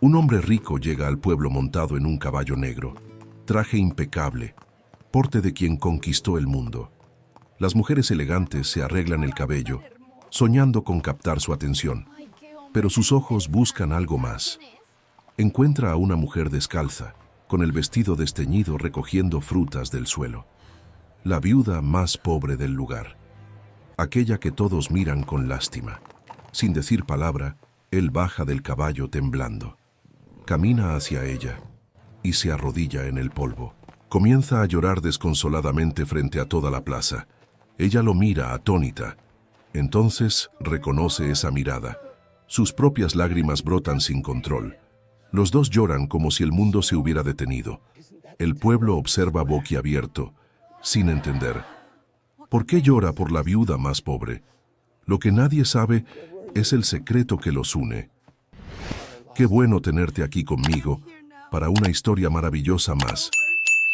Un hombre rico llega al pueblo montado en un caballo negro, traje impecable, porte de quien conquistó el mundo. Las mujeres elegantes se arreglan el cabello, soñando con captar su atención, pero sus ojos buscan algo más. Encuentra a una mujer descalza, con el vestido desteñido recogiendo frutas del suelo. La viuda más pobre del lugar. Aquella que todos miran con lástima. Sin decir palabra, él baja del caballo temblando. Camina hacia ella y se arrodilla en el polvo. Comienza a llorar desconsoladamente frente a toda la plaza. Ella lo mira atónita. Entonces reconoce esa mirada. Sus propias lágrimas brotan sin control. Los dos lloran como si el mundo se hubiera detenido. El pueblo observa boquiabierto, sin entender. ¿Por qué llora por la viuda más pobre? Lo que nadie sabe es el secreto que los une. Qué bueno tenerte aquí conmigo para una historia maravillosa más.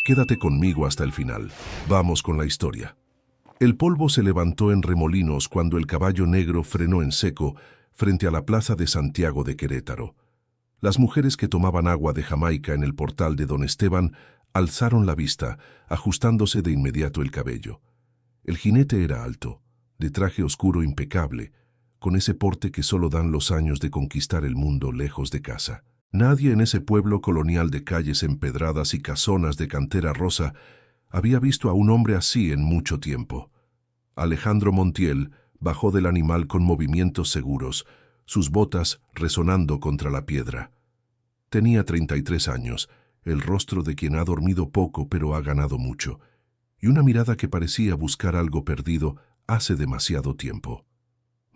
Quédate conmigo hasta el final. Vamos con la historia. El polvo se levantó en remolinos cuando el caballo negro frenó en seco frente a la plaza de Santiago de Querétaro. Las mujeres que tomaban agua de Jamaica en el portal de Don Esteban alzaron la vista, ajustándose de inmediato el cabello. El jinete era alto, de traje oscuro impecable, con ese porte que solo dan los años de conquistar el mundo lejos de casa. Nadie en ese pueblo colonial de calles empedradas y casonas de cantera rosa había visto a un hombre así en mucho tiempo. Alejandro Montiel bajó del animal con movimientos seguros, sus botas resonando contra la piedra. Tenía 33 años, el rostro de quien ha dormido poco pero ha ganado mucho, y una mirada que parecía buscar algo perdido hace demasiado tiempo.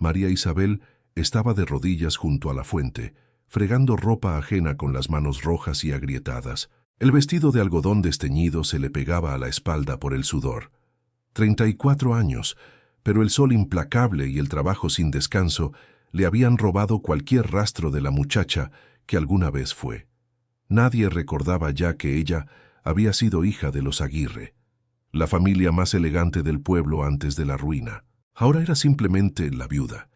María Isabel estaba de rodillas junto a la fuente, fregando ropa ajena con las manos rojas y agrietadas. El vestido de algodón desteñido se le pegaba a la espalda por el sudor. 34 años, pero el sol implacable y el trabajo sin descanso le habían robado cualquier rastro de la muchacha que alguna vez fue. Nadie recordaba ya que ella había sido hija de los Aguirre, la familia más elegante del pueblo antes de la ruina. Ahora era simplemente la viuda,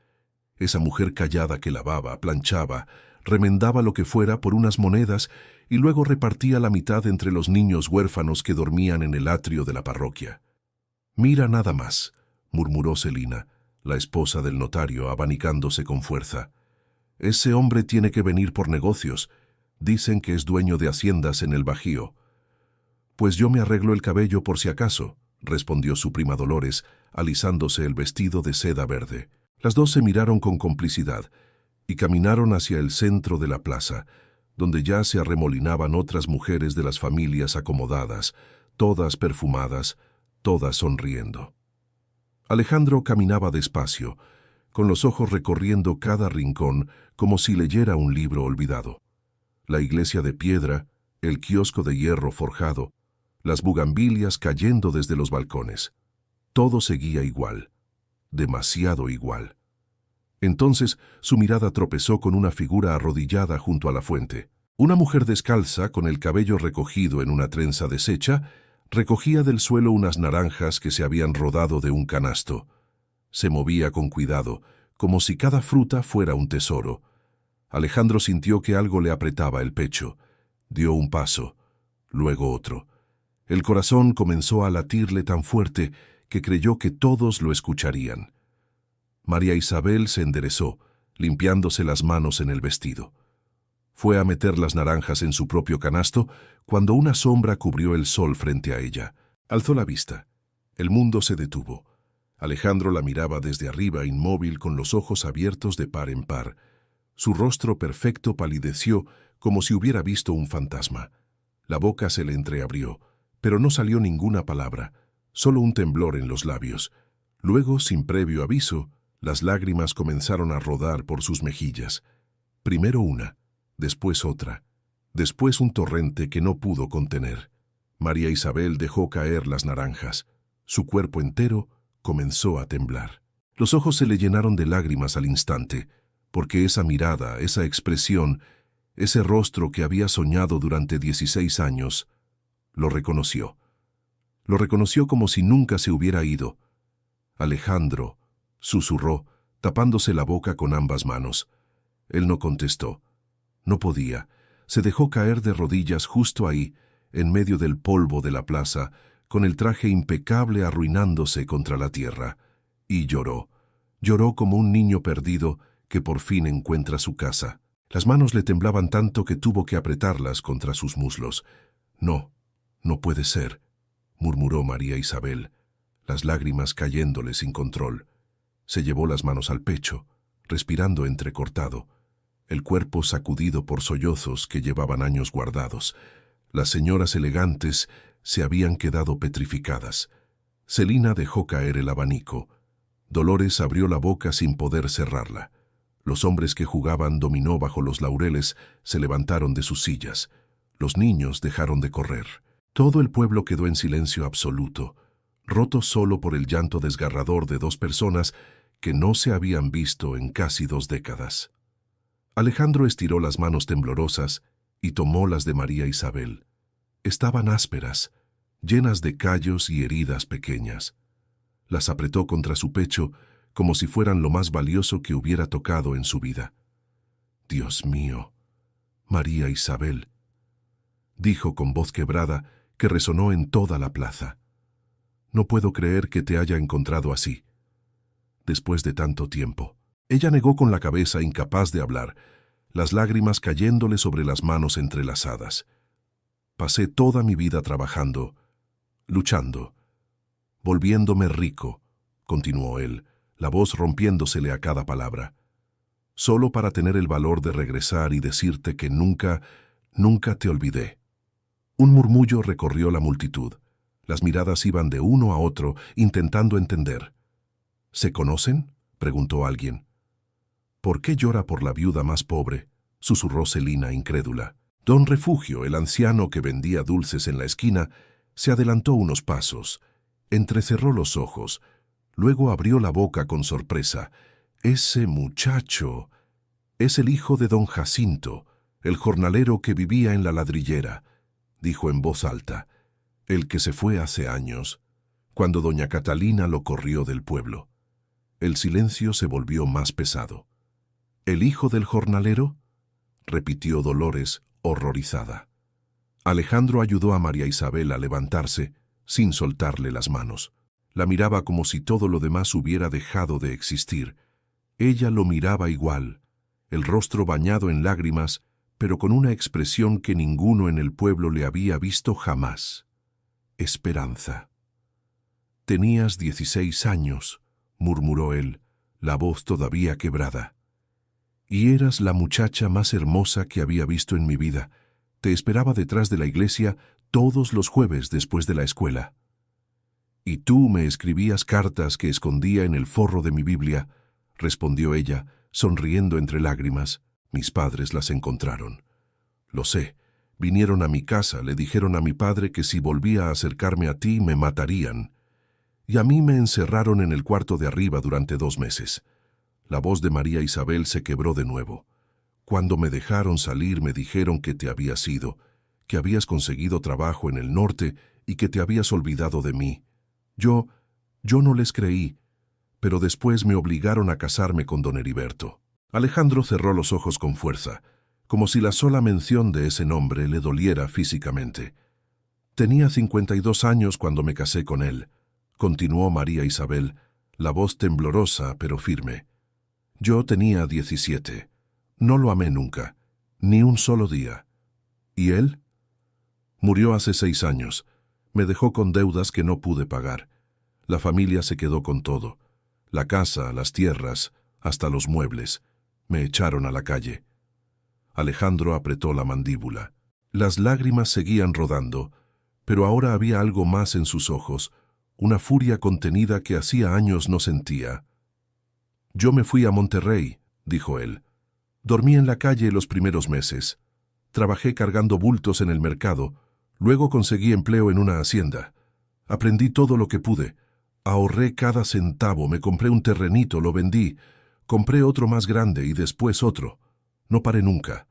esa mujer callada que lavaba, planchaba, remendaba lo que fuera por unas monedas y luego repartía la mitad entre los niños huérfanos que dormían en el atrio de la parroquia. «Mira nada más», murmuró Celina, la esposa del notario, abanicándose con fuerza. «Ese hombre tiene que venir por negocios. Dicen que es dueño de haciendas en el Bajío». «Pues yo me arreglo el cabello por si acaso», respondió su prima Dolores, alisándose el vestido de seda verde. Las dos se miraron con complicidad y caminaron hacia el centro de la plaza, donde ya se arremolinaban otras mujeres de las familias acomodadas, todas perfumadas, todas sonriendo. Alejandro caminaba despacio, con los ojos recorriendo cada rincón como si leyera un libro olvidado. La iglesia de piedra, el kiosco de hierro forjado, las bugambilias cayendo desde los balcones. Todo seguía igual, demasiado igual. Entonces su mirada tropezó con una figura arrodillada junto a la fuente. Una mujer descalza, con el cabello recogido en una trenza deshecha, recogía del suelo unas naranjas que se habían rodado de un canasto. Se movía con cuidado, como si cada fruta fuera un tesoro. Alejandro sintió que algo le apretaba el pecho. Dio un paso, luego otro. El corazón comenzó a latirle tan fuerte que creyó que todos lo escucharían. María Isabel se enderezó, limpiándose las manos en el vestido. Fue a meter las naranjas en su propio canasto cuando una sombra cubrió el sol frente a ella. Alzó la vista. El mundo se detuvo. Alejandro la miraba desde arriba, inmóvil, con los ojos abiertos de par en par. Su rostro perfecto palideció como si hubiera visto un fantasma. La boca se le entreabrió, pero no salió ninguna palabra, solo un temblor en los labios. Luego, sin previo aviso, las lágrimas comenzaron a rodar por sus mejillas. Primero una, después otra, después un torrente que no pudo contener. María Isabel dejó caer las naranjas. Su cuerpo entero comenzó a temblar. Los ojos se le llenaron de lágrimas al instante, porque esa mirada, esa expresión, ese rostro que había soñado durante 16 años, lo reconoció. Lo reconoció como si nunca se hubiera ido. «Alejandro», susurró, tapándose la boca con ambas manos. Él no contestó. No podía. Se dejó caer de rodillas justo ahí, en medio del polvo de la plaza, con el traje impecable arruinándose contra la tierra. Y lloró. Lloró como un niño perdido que por fin encuentra su casa. Las manos le temblaban tanto que tuvo que apretarlas contra sus muslos. No, no puede ser, murmuró María Isabel, las lágrimas cayéndole sin control. Se llevó las manos al pecho, respirando entrecortado, el cuerpo sacudido por sollozos que llevaban años guardados. Las señoras elegantes se habían quedado petrificadas. Celina dejó caer el abanico. Dolores abrió la boca sin poder cerrarla. Los hombres que jugaban dominó bajo los laureles se levantaron de sus sillas. Los niños dejaron de correr. Todo el pueblo quedó en silencio absoluto, roto solo por el llanto desgarrador de dos personas que no se habían visto en casi 2 décadas. Alejandro estiró las manos temblorosas y tomó las de María Isabel. Estaban ásperas, llenas de callos y heridas pequeñas. Las apretó contra su pecho como si fueran lo más valioso que hubiera tocado en su vida. «Dios mío, María Isabel», dijo con voz quebrada que resonó en toda la plaza. «No puedo creer que te haya encontrado así, después de tanto tiempo». Ella negó con la cabeza, incapaz de hablar, las lágrimas cayéndole sobre las manos entrelazadas. «Pasé toda mi vida trabajando, luchando, volviéndome rico», continuó él, la voz rompiéndosele a cada palabra, «solo para tener el valor de regresar y decirte que nunca te olvidé». Un murmullo recorrió la multitud. Las miradas iban de uno a otro, intentando entender. «¿Se conocen?», preguntó alguien. «¿Por qué llora por la viuda más pobre?», susurró Celina incrédula. Don Refugio, el anciano que vendía dulces en la esquina, se adelantó unos pasos, entrecerró los ojos, luego abrió la boca con sorpresa. «Ese muchacho es el hijo de don Jacinto, el jornalero que vivía en la ladrillera», dijo en voz alta, «el que se fue hace años, cuando doña Catalina lo corrió del pueblo». El silencio se volvió más pesado. «¿El hijo del jornalero?», repitió Dolores, horrorizada. Alejandro ayudó a María Isabel a levantarse, sin soltarle las manos. La miraba como si todo lo demás hubiera dejado de existir. Ella lo miraba igual, el rostro bañado en lágrimas, pero con una expresión que ninguno en el pueblo le había visto jamás. Esperanza. «Tenías 16 años», murmuró él, la voz todavía quebrada. «Y eras la muchacha más hermosa que había visto en mi vida. Te esperaba detrás de la iglesia todos los jueves después de la escuela. Y tú me escribías cartas que escondía en el forro de mi Biblia», respondió ella, sonriendo entre lágrimas. «Mis padres las encontraron». «Lo sé. Vinieron a mi casa, le dijeron a mi padre que si volvía a acercarme a ti me matarían. Y a mí me encerraron en el cuarto de arriba durante 2 meses. La voz de María Isabel se quebró de nuevo. «Cuando me dejaron salir me dijeron que te habías ido, que habías conseguido trabajo en el norte y que te habías olvidado de mí. Yo no les creí, pero después me obligaron a casarme con don Heriberto». Alejandro cerró los ojos con fuerza, como si la sola mención de ese nombre le doliera físicamente. «Tenía 52 años cuando me casé con él», continuó María Isabel, la voz temblorosa pero firme. «Yo tenía 17. No lo amé nunca, ni un solo día. ¿Y él? Murió hace 6 años. Me dejó con deudas que no pude pagar. La familia se quedó con todo. La casa, las tierras, hasta los muebles. Me echaron a la calle». Alejandro apretó la mandíbula. Las lágrimas seguían rodando, pero ahora había algo más en sus ojos, una furia contenida que hacía años no sentía. «Yo me fui a Monterrey», dijo él. «Dormí en la calle los primeros meses. Trabajé cargando bultos en el mercado. Luego conseguí empleo en una hacienda. Aprendí todo lo que pude. Ahorré cada centavo, me compré un terrenito, lo vendí. Compré otro más grande y después otro. No paré nunca,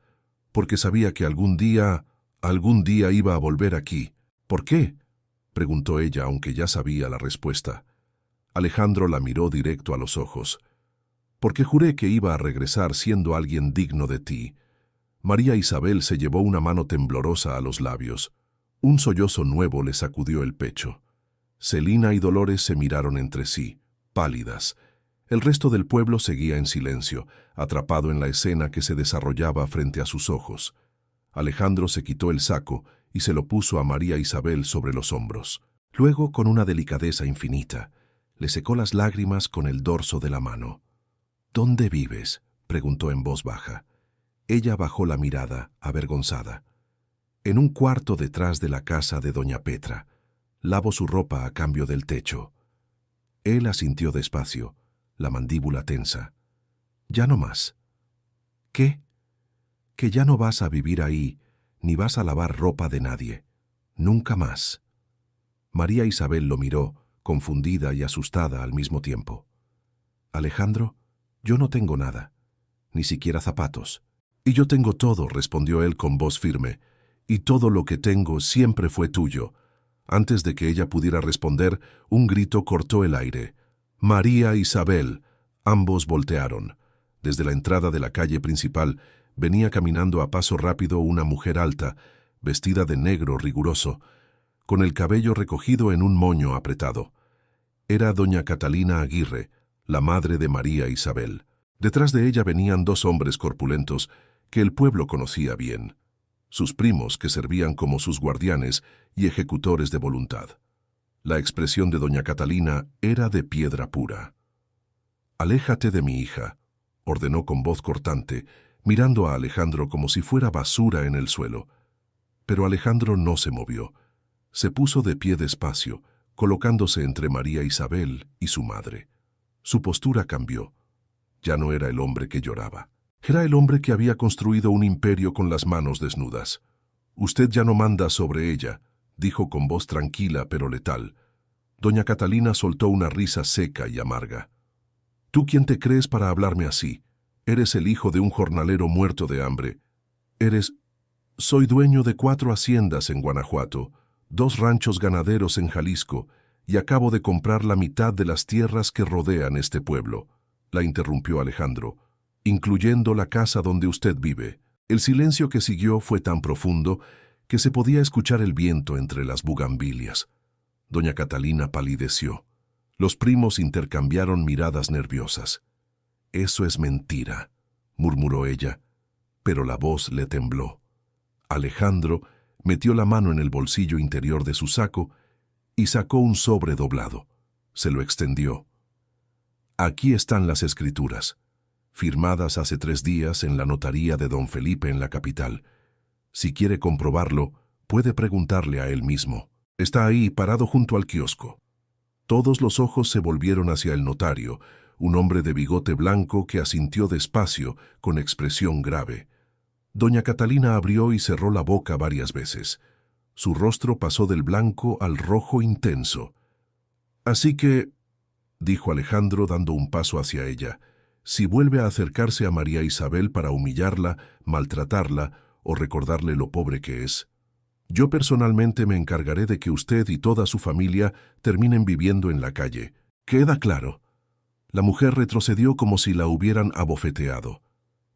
porque sabía que algún día iba a volver aquí». «¿Por qué?», preguntó ella, aunque ya sabía la respuesta. Alejandro la miró directo a los ojos. «Porque juré que iba a regresar siendo alguien digno de ti. María Isabel se llevó una mano temblorosa a los labios. Un sollozo nuevo le sacudió el pecho. Celina y Dolores se miraron entre sí, pálidas. El resto del pueblo seguía en silencio, atrapado en la escena que se desarrollaba frente a sus ojos. Alejandro se quitó el saco y se lo puso a María Isabel sobre los hombros. Luego, con una delicadeza infinita, le secó las lágrimas con el dorso de la mano. «¿Dónde vives?», preguntó en voz baja. Ella bajó la mirada, avergonzada. «En un cuarto detrás de la casa de doña Petra. Lavo su ropa a cambio del techo». Él asintió despacio, la mandíbula tensa. «Ya no más». «¿Qué?». «Que ya no vas a vivir ahí, ni vas a lavar ropa de nadie. Nunca más». María Isabel lo miró, confundida y asustada al mismo tiempo. «Alejandro, yo no tengo nada, ni siquiera zapatos». «Y yo tengo todo», respondió él con voz firme, «y todo lo que tengo siempre fue tuyo». Antes de que ella pudiera responder, un grito cortó el aire. «María Isabel». Ambos voltearon. Desde la entrada de la calle principal venía caminando a paso rápido una mujer alta, vestida de negro riguroso, con el cabello recogido en un moño apretado. Era doña Catalina Aguirre, la madre de María Isabel. Detrás de ella venían dos hombres corpulentos que el pueblo conocía bien, sus primos que servían como sus guardianes y ejecutores de voluntad. La expresión de doña Catalina era de piedra pura. «Aléjate de mi hija», ordenó con voz cortante, mirando a Alejandro como si fuera basura en el suelo. Pero Alejandro no se movió. Se puso de pie despacio, colocándose entre María Isabel y su madre. Su postura cambió. Ya no era el hombre que lloraba. Era el hombre que había construido un imperio con las manos desnudas. «Usted ya no manda sobre ella», dijo con voz tranquila pero letal. Doña Catalina soltó una risa seca y amarga. «¿Tú quién te crees para hablarme así? Eres el hijo de un jornalero muerto de hambre. Soy dueño de 4 haciendas en Guanajuato, 2 ranchos ganaderos en Jalisco, y acabo de comprar la mitad de las tierras que rodean este pueblo», la interrumpió Alejandro, «incluyendo la casa donde usted vive». El silencio que siguió fue tan profundo que se podía escuchar el viento entre las bugambilias. Doña Catalina palideció. Los primos intercambiaron miradas nerviosas. «Eso es mentira», murmuró ella, pero la voz le tembló. Alejandro metió la mano en el bolsillo interior de su saco y sacó un sobre doblado. Se lo extendió. «Aquí están las escrituras, firmadas hace 3 días en la notaría de don Felipe en la capital. Si quiere comprobarlo, puede preguntarle a él mismo. Está ahí, parado junto al kiosco». Todos los ojos se volvieron hacia el notario, un hombre de bigote blanco que asintió despacio, con expresión grave. Doña Catalina abrió y cerró la boca varias veces. Su rostro pasó del blanco al rojo intenso. «Así que», dijo Alejandro dando un paso hacia ella, «si vuelve a acercarse a María Isabel para humillarla, maltratarla o recordarle lo pobre que es, yo personalmente me encargaré de que usted y toda su familia terminen viviendo en la calle. ¿Queda claro?». La mujer retrocedió como si la hubieran abofeteado.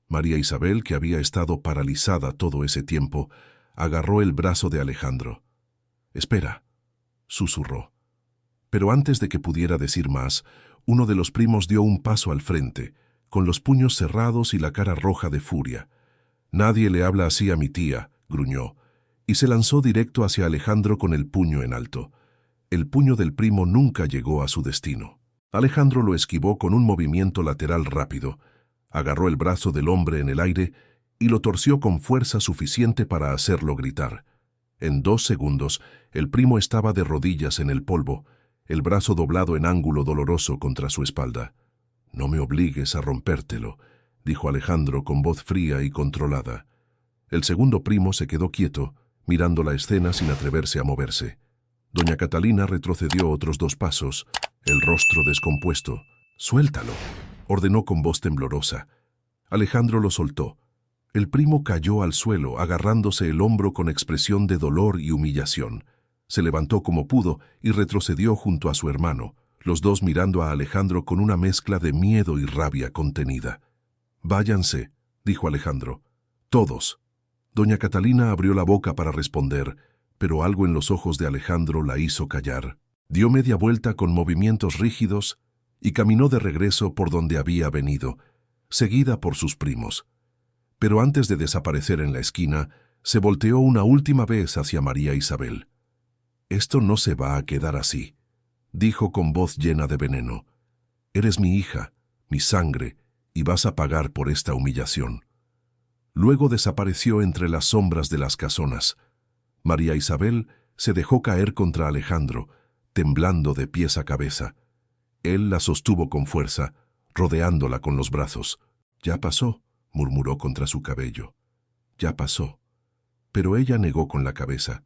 María Isabel, que había estado paralizada todo ese tiempo, agarró el brazo de Alejandro. «Espera», susurró. Pero antes de que pudiera decir más, uno de los primos dio un paso al frente, con los puños cerrados y la cara roja de furia. «Nadie le habla así a mi tía», gruñó, y se lanzó directo hacia Alejandro con el puño en alto. El puño del primo nunca llegó a su destino. Alejandro lo esquivó con un movimiento lateral rápido, agarró el brazo del hombre en el aire y lo torció con fuerza suficiente para hacerlo gritar. En 2 segundos, el primo estaba de rodillas en el polvo, el brazo doblado en ángulo doloroso contra su espalda. «No me obligues a rompértelo», dijo Alejandro con voz fría y controlada. El segundo primo se quedó quieto, mirando la escena sin atreverse a moverse. Doña Catalina retrocedió otros 2 pasos, el rostro descompuesto. «Suéltalo», ordenó con voz temblorosa. Alejandro lo soltó. El primo cayó al suelo, agarrándose el hombro con expresión de dolor y humillación. Se levantó como pudo y retrocedió junto a su hermano, los dos mirando a Alejandro con una mezcla de miedo y rabia contenida. «Váyanse», dijo Alejandro. Todos. Doña Catalina abrió la boca para responder, pero algo en los ojos de Alejandro la hizo callar. Dio media vuelta con movimientos rígidos y caminó de regreso por donde había venido, seguida por sus primos. Pero antes de desaparecer en la esquina, se volteó una última vez hacia María Isabel. «Esto no se va a quedar así», dijo con voz llena de veneno. «Eres mi hija, mi sangre, y vas a pagar por esta humillación». Luego desapareció entre las sombras de las casonas. María Isabel se dejó caer contra Alejandro, temblando de pies a cabeza. Él la sostuvo con fuerza, rodeándola con los brazos. «Ya pasó», murmuró contra su cabello. «Ya pasó». Pero ella negó con la cabeza.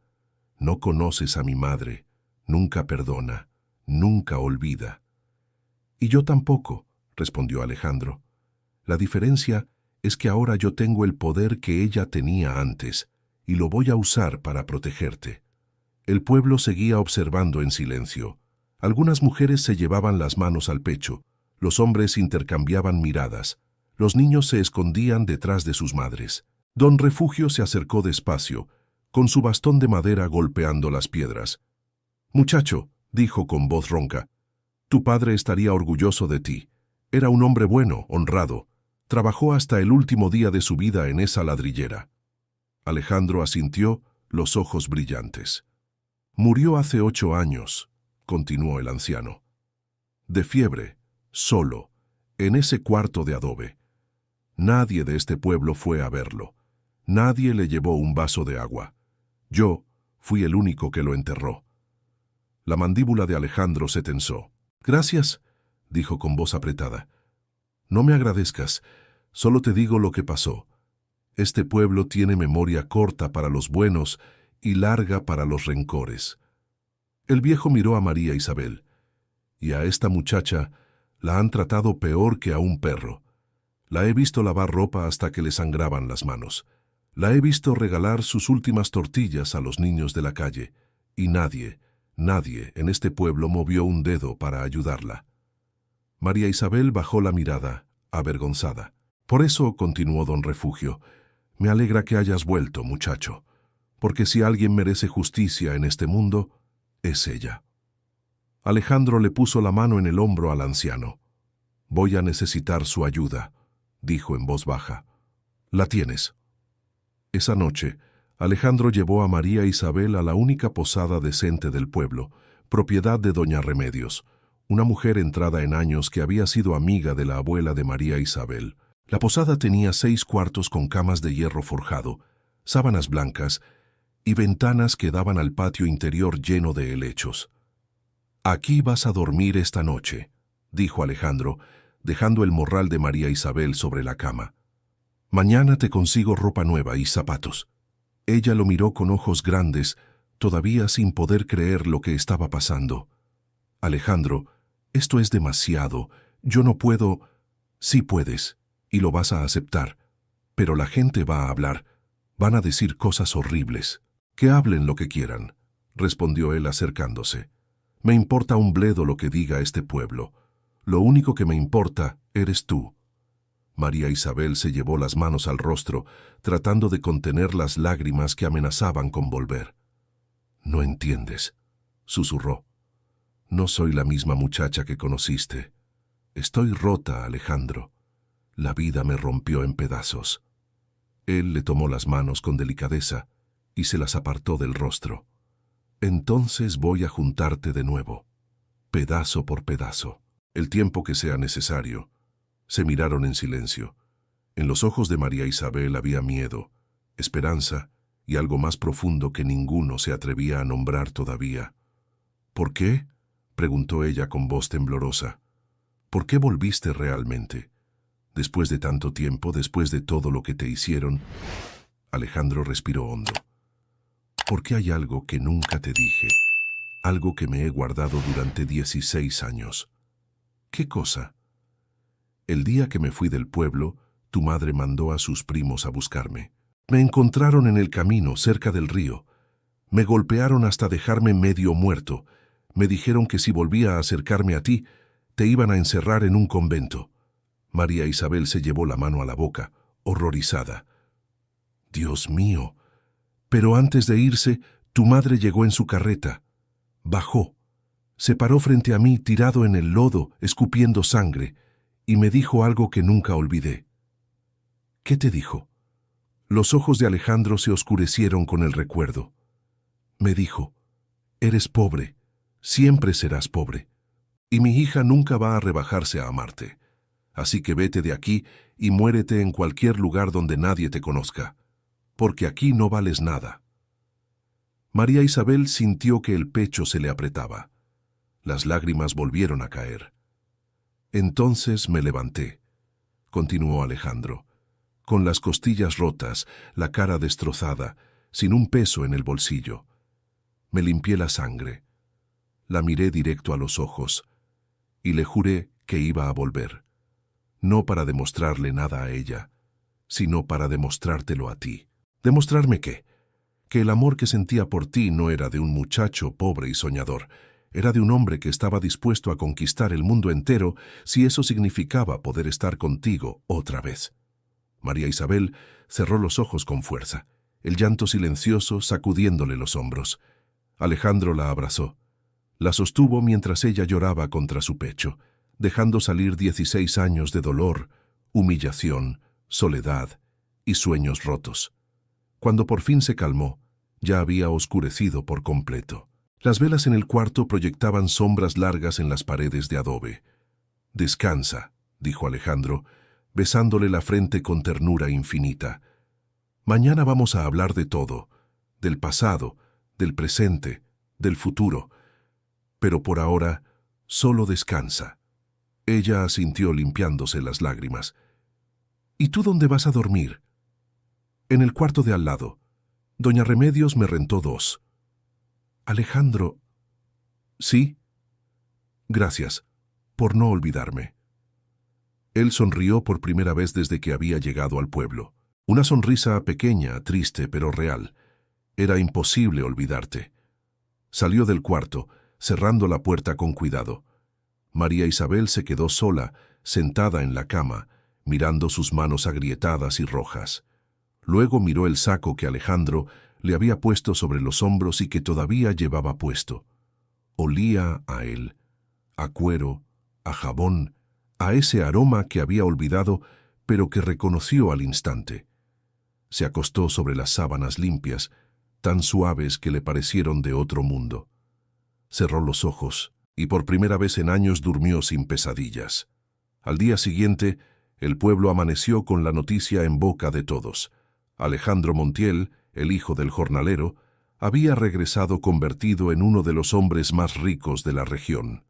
«No conoces a mi madre, nunca perdona, nunca olvida». «Y yo tampoco», respondió Alejandro. «La diferencia es que ahora yo tengo el poder que ella tenía antes, y lo voy a usar para protegerte». El pueblo seguía observando en silencio. Algunas mujeres se llevaban las manos al pecho, los hombres intercambiaban miradas, los niños se escondían detrás de sus madres. Don Refugio se acercó despacio, con su bastón de madera golpeando las piedras. «Muchacho», dijo con voz ronca, «tu padre estaría orgulloso de ti. Era un hombre bueno, honrado. Trabajó hasta el último día de su vida en esa ladrillera». Alejandro asintió, los ojos brillantes. «Murió hace 8 años», continuó el anciano. «De fiebre, solo, en ese cuarto de adobe. Nadie de este pueblo fue a verlo. Nadie le llevó un vaso de agua. Yo fui el único que lo enterró». La mandíbula de Alejandro se tensó. «Gracias», dijo con voz apretada. «No me agradezcas, solo te digo lo que pasó. Este pueblo tiene memoria corta para los buenos y larga para los rencores». El viejo miró a María Isabel. «Y a esta muchacha la han tratado peor que a un perro. La he visto lavar ropa hasta que le sangraban las manos. La he visto regalar sus últimas tortillas a los niños de la calle, y nadie en este pueblo movió un dedo para ayudarla». María Isabel bajó la mirada, avergonzada. «Por eso», continuó don Refugio, «me alegra que hayas vuelto, muchacho, porque si alguien merece justicia en este mundo, es ella». Alejandro le puso la mano en el hombro al anciano. «Voy a necesitar su ayuda», dijo en voz baja. «La tienes». Esa noche, Alejandro llevó a María Isabel a la única posada decente del pueblo, propiedad de doña Remedios, una mujer entrada en años que había sido amiga de la abuela de María Isabel. La posada tenía 6 cuartos con camas de hierro forjado, sábanas blancas y ventanas que daban al patio interior lleno de helechos. «Aquí vas a dormir esta noche», dijo Alejandro, dejando el morral de María Isabel sobre la cama. «Mañana te consigo ropa nueva y zapatos». Ella lo miró con ojos grandes, todavía sin poder creer lo que estaba pasando. «Alejandro, esto es demasiado. Yo no puedo». «Sí puedes, y lo vas a aceptar. Pero la gente va a hablar. Van a decir cosas horribles». «Que hablen lo que quieran», respondió él acercándose. «Me importa un bledo lo que diga este pueblo. Lo único que me importa eres tú». María Isabel se llevó las manos al rostro, tratando de contener las lágrimas que amenazaban con volver. «No entiendes», susurró. «No soy la misma muchacha que conociste. Estoy rota, Alejandro. La vida me rompió en pedazos». Él le tomó las manos con delicadeza y se las apartó del rostro. «Entonces voy a juntarte de nuevo, pedazo por pedazo, el tiempo que sea necesario». Se miraron en silencio. En los ojos de María Isabel había miedo, esperanza y algo más profundo que ninguno se atrevía a nombrar todavía. «¿Por qué?», preguntó ella con voz temblorosa. «¿Por qué volviste realmente? Después de tanto tiempo, después de todo lo que te hicieron». Alejandro respiró hondo. «Porque hay algo que nunca te dije, algo que me he guardado durante 16 años». «¿Qué cosa?». «El día que me fui del pueblo, tu madre mandó a sus primos a buscarme. Me encontraron en el camino, cerca del río. Me golpearon hasta dejarme medio muerto. Me dijeron que si volvía a acercarme a ti, te iban a encerrar en un convento». María Isabel se llevó la mano a la boca, horrorizada. Dios mío. Pero antes de irse, tu madre llegó en su carreta. Bajó. Se paró frente a mí, tirado en el lodo, escupiendo sangre, y me dijo algo que nunca olvidé. ¿Qué te dijo? Los ojos de Alejandro se oscurecieron con el recuerdo. Me dijo, eres pobre, siempre serás pobre, y mi hija nunca va a rebajarse a amarte. Así que vete de aquí y muérete en cualquier lugar donde nadie te conozca, porque aquí no vales nada. María Isabel sintió que el pecho se le apretaba. Las lágrimas volvieron a caer. Entonces me levanté, continuó Alejandro, con las costillas rotas, la cara destrozada, sin un peso en el bolsillo. Me limpié la sangre, la miré directo a los ojos y le juré que iba a volver, no para demostrarle nada a ella, sino para demostrártelo a ti. ¿Demostrarme qué? Que el amor que sentía por ti no era de un muchacho pobre y soñador, era de un hombre que estaba dispuesto a conquistar el mundo entero si eso significaba poder estar contigo otra vez. María Isabel cerró los ojos con fuerza, el llanto silencioso sacudiéndole los hombros. Alejandro la abrazó. La sostuvo mientras ella lloraba contra su pecho, dejando salir 16 años de dolor, humillación, soledad y sueños rotos. Cuando por fin se calmó, ya había oscurecido por completo. Las velas en el cuarto proyectaban sombras largas en las paredes de adobe. «Descansa», dijo Alejandro, besándole la frente con ternura infinita. «Mañana vamos a hablar de todo, del pasado, del presente, del futuro. Pero por ahora, solo descansa». Ella asintió limpiándose las lágrimas. «¿Y tú dónde vas a dormir?» «En el cuarto de al lado. Doña Remedios me rentó 2. «Alejandro». «¿Sí?» «Gracias, por no olvidarme». Él sonrió por primera vez desde que había llegado al pueblo. Una sonrisa pequeña, triste, pero real. Era imposible olvidarte. Salió del cuarto, cerrando la puerta con cuidado. María Isabel se quedó sola, sentada en la cama, mirando sus manos agrietadas y rojas. Luego miró el saco que Alejandro le había puesto sobre los hombros y que todavía llevaba puesto. Olía a él, a cuero, a jabón, a ese aroma que había olvidado, pero que reconoció al instante. Se acostó sobre las sábanas limpias, tan suaves que le parecieron de otro mundo. Cerró los ojos y por primera vez en años durmió sin pesadillas. Al día siguiente, el pueblo amaneció con la noticia en boca de todos. Alejandro Montiel, el hijo del jornalero, había regresado convertido en uno de los hombres más ricos de la región,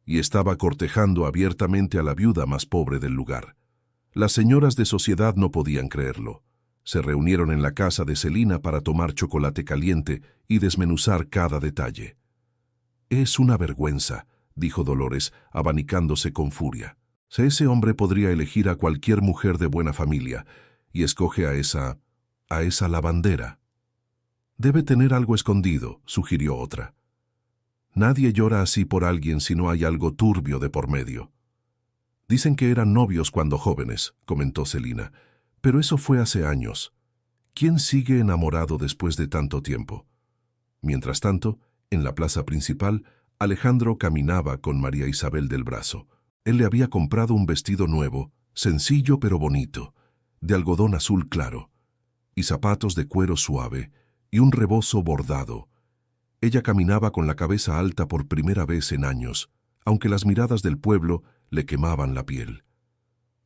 y estaba cortejando abiertamente a la viuda más pobre del lugar. Las señoras de sociedad no podían creerlo. Se reunieron en la casa de Celina para tomar chocolate caliente y desmenuzar cada detalle. «Es una vergüenza», dijo Dolores, abanicándose con furia. «Si ese hombre podría elegir a cualquier mujer de buena familia, y escoge a esa lavandera». «Debe tener algo escondido», sugirió otra. «Nadie llora así por alguien si no hay algo turbio de por medio». «Dicen que eran novios cuando jóvenes», comentó Celina, «pero eso fue hace años. ¿Quién sigue enamorado después de tanto tiempo?» Mientras tanto, en la plaza principal, Alejandro caminaba con María Isabel del brazo. Él le había comprado un vestido nuevo, sencillo pero bonito, de algodón azul claro, y zapatos de cuero suave, y un rebozo bordado. Ella caminaba con la cabeza alta por primera vez en años, aunque las miradas del pueblo le quemaban la piel.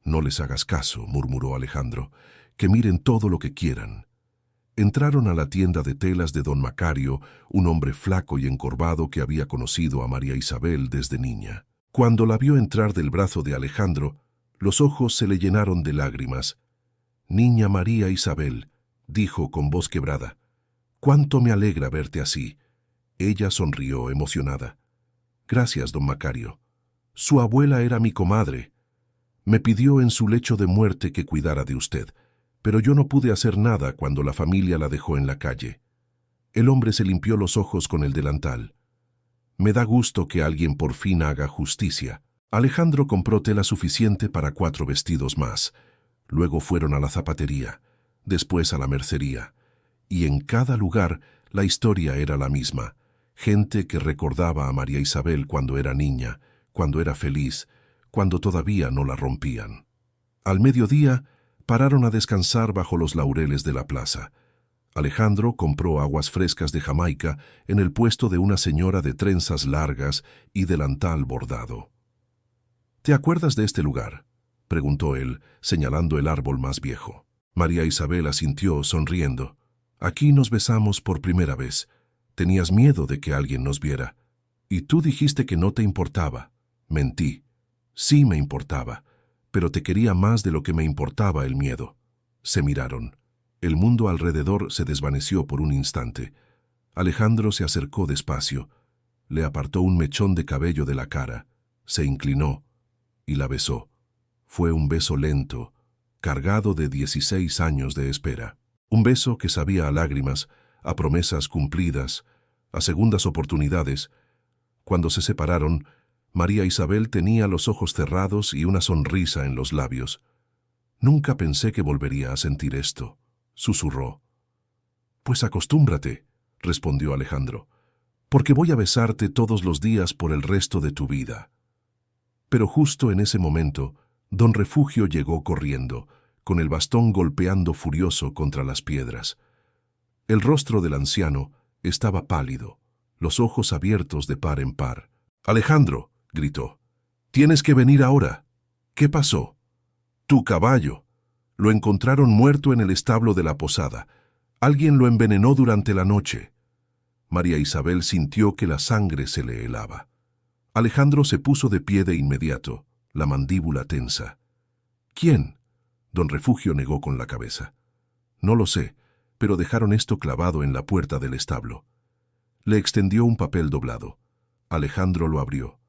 «No les hagas caso», murmuró Alejandro, «que miren todo lo que quieran». Entraron a la tienda de telas de don Macario, un hombre flaco y encorvado que había conocido a María Isabel desde niña. Cuando la vio entrar del brazo de Alejandro, los ojos se le llenaron de lágrimas. «Niña María Isabel», dijo con voz quebrada, «cuánto me alegra verte así». Ella sonrió emocionada. «Gracias, don Macario. Su abuela era mi comadre. Me pidió en su lecho de muerte que cuidara de usted, pero yo no pude hacer nada cuando la familia la dejó en la calle». El hombre se limpió los ojos con el delantal. «Me da gusto que alguien por fin haga justicia». Alejandro compró tela suficiente para 4 vestidos más. Luego fueron a la zapatería. después a la mercería. Y en cada lugar la historia era la misma. Gente que recordaba a María Isabel cuando era niña, cuando era feliz, cuando todavía no la rompían. Al mediodía, pararon a descansar bajo los laureles de la plaza. Alejandro compró aguas frescas de Jamaica en el puesto de una señora de trenzas largas y delantal bordado. «¿Te acuerdas de este lugar?», preguntó él, señalando el árbol más viejo. María Isabel asintió, sonriendo. «Aquí nos besamos por primera vez. Tenías miedo de que alguien nos viera. Y tú dijiste que no te importaba. Mentí. Sí me importaba, pero te quería más de lo que me importaba el miedo». Se miraron. El mundo alrededor se desvaneció por un instante. Alejandro se acercó despacio. Le apartó un mechón de cabello de la cara. Se inclinó y la besó. Fue un beso lento, cargado de 16 años de espera. Un beso que sabía a lágrimas, a promesas cumplidas, a segundas oportunidades. Cuando se separaron, María Isabel tenía los ojos cerrados y una sonrisa en los labios. «Nunca pensé que volvería a sentir esto», susurró. «Pues acostúmbrate», respondió Alejandro, «porque voy a besarte todos los días por el resto de tu vida». Pero justo en ese momento, don Refugio llegó corriendo, con el bastón golpeando furioso contra las piedras. El rostro del anciano estaba pálido, los ojos abiertos de par en par. «Alejandro», gritó, «tienes que venir ahora». «¿Qué pasó?» «Tu caballo. Lo encontraron muerto en el establo de la posada. Alguien lo envenenó durante la noche». María Isabel sintió que la sangre se le helaba. Alejandro se puso de pie de inmediato, la mandíbula tensa. «¿Quién?». Don Refugio negó con la cabeza. «No lo sé, pero dejaron esto clavado en la puerta del establo». Le extendió un papel doblado. Alejandro lo abrió.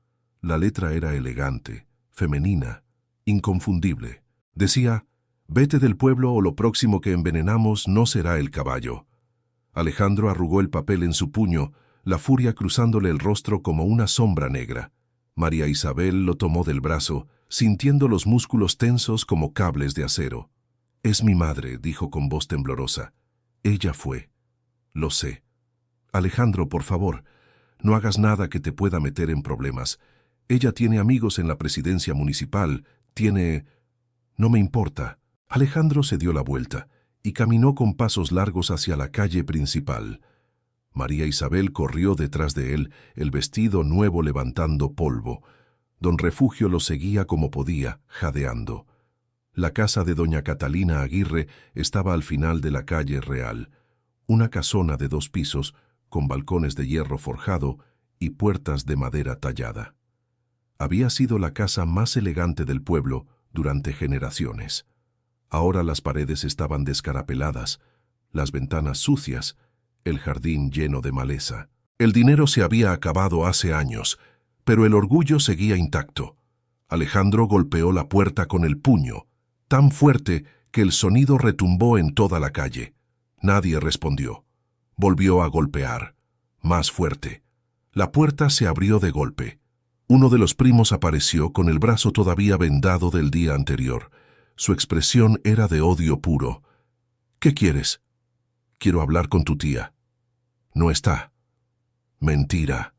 La letra era elegante, femenina, inconfundible. Decía: «Vete del pueblo o lo próximo que envenenamos no será el caballo». Alejandro arrugó el papel en su puño, la furia cruzándole el rostro como una sombra negra. María Isabel lo tomó del brazo, sintiendo los músculos tensos como cables de acero. «Es mi madre», dijo con voz temblorosa. «Ella fue». «Lo sé». «Alejandro, por favor, no hagas nada que te pueda meter en problemas. Ella tiene amigos en la presidencia municipal, tiene...». «No me importa». Alejandro se dio la vuelta y caminó con pasos largos hacia la calle principal. María Isabel corrió detrás de él, el vestido nuevo levantando polvo. Don Refugio lo seguía como podía, jadeando. La casa de doña Catalina Aguirre estaba al final de la calle Real, una casona de 2 pisos, con balcones de hierro forjado y puertas de madera tallada. Había sido la casa más elegante del pueblo durante generaciones. Ahora las paredes estaban descarapeladas, las ventanas sucias, el jardín lleno de maleza. El dinero se había acabado hace años, pero el orgullo seguía intacto. Alejandro golpeó la puerta con el puño, tan fuerte que el sonido retumbó en toda la calle. Nadie respondió. Volvió a golpear, más fuerte. La puerta se abrió de golpe. Uno de los primos apareció con el brazo todavía vendado del día anterior. Su expresión era de odio puro. «¿Qué quieres?» «Quiero hablar con tu tía». «No está». «Mentira».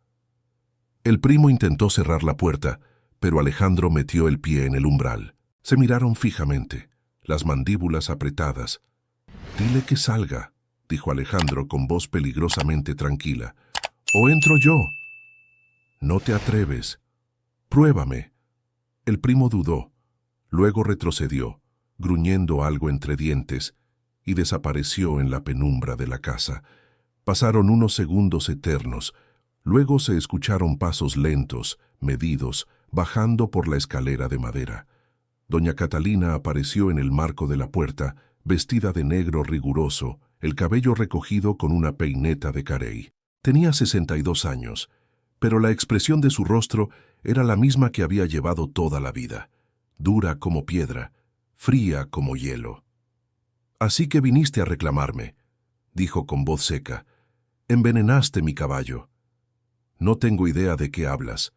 El primo intentó cerrar la puerta, pero Alejandro metió el pie en el umbral. Se miraron fijamente, las mandíbulas apretadas. «Dile que salga», dijo Alejandro con voz peligrosamente tranquila. «¿O entro yo?» «No te atreves. Pruébame». El primo dudó. Luego retrocedió, gruñendo algo entre dientes, y desapareció en la penumbra de la casa. Pasaron unos segundos eternos. Luego se escucharon pasos lentos, medidos, bajando por la escalera de madera. Doña Catalina apareció en el marco de la puerta, vestida de negro riguroso, el cabello recogido con una peineta de carey. Tenía 62 años, pero la expresión de su rostro era la misma que había llevado toda la vida, dura como piedra, fría como hielo. «Así que viniste a reclamarme», dijo con voz seca. «Envenenaste mi caballo». «No tengo idea de qué hablas».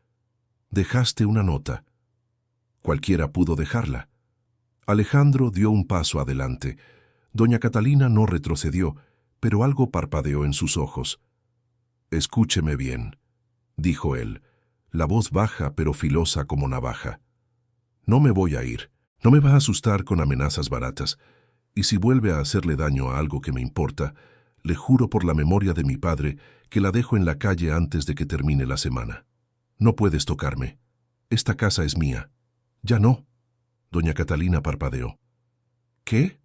«Dejaste una nota». «Cualquiera pudo dejarla». Alejandro dio un paso adelante. Doña Catalina no retrocedió, pero algo parpadeó en sus ojos. «Escúcheme bien», dijo él, la voz baja pero filosa como navaja. «No me voy a ir. No me va a asustar con amenazas baratas. Y si vuelve a hacerle daño a algo que me importa, le juro por la memoria de mi padre que la dejo en la calle antes de que termine la semana. No puedes tocarme. Esta casa es mía». «Ya no». Doña Catalina parpadeó. «¿Qué?».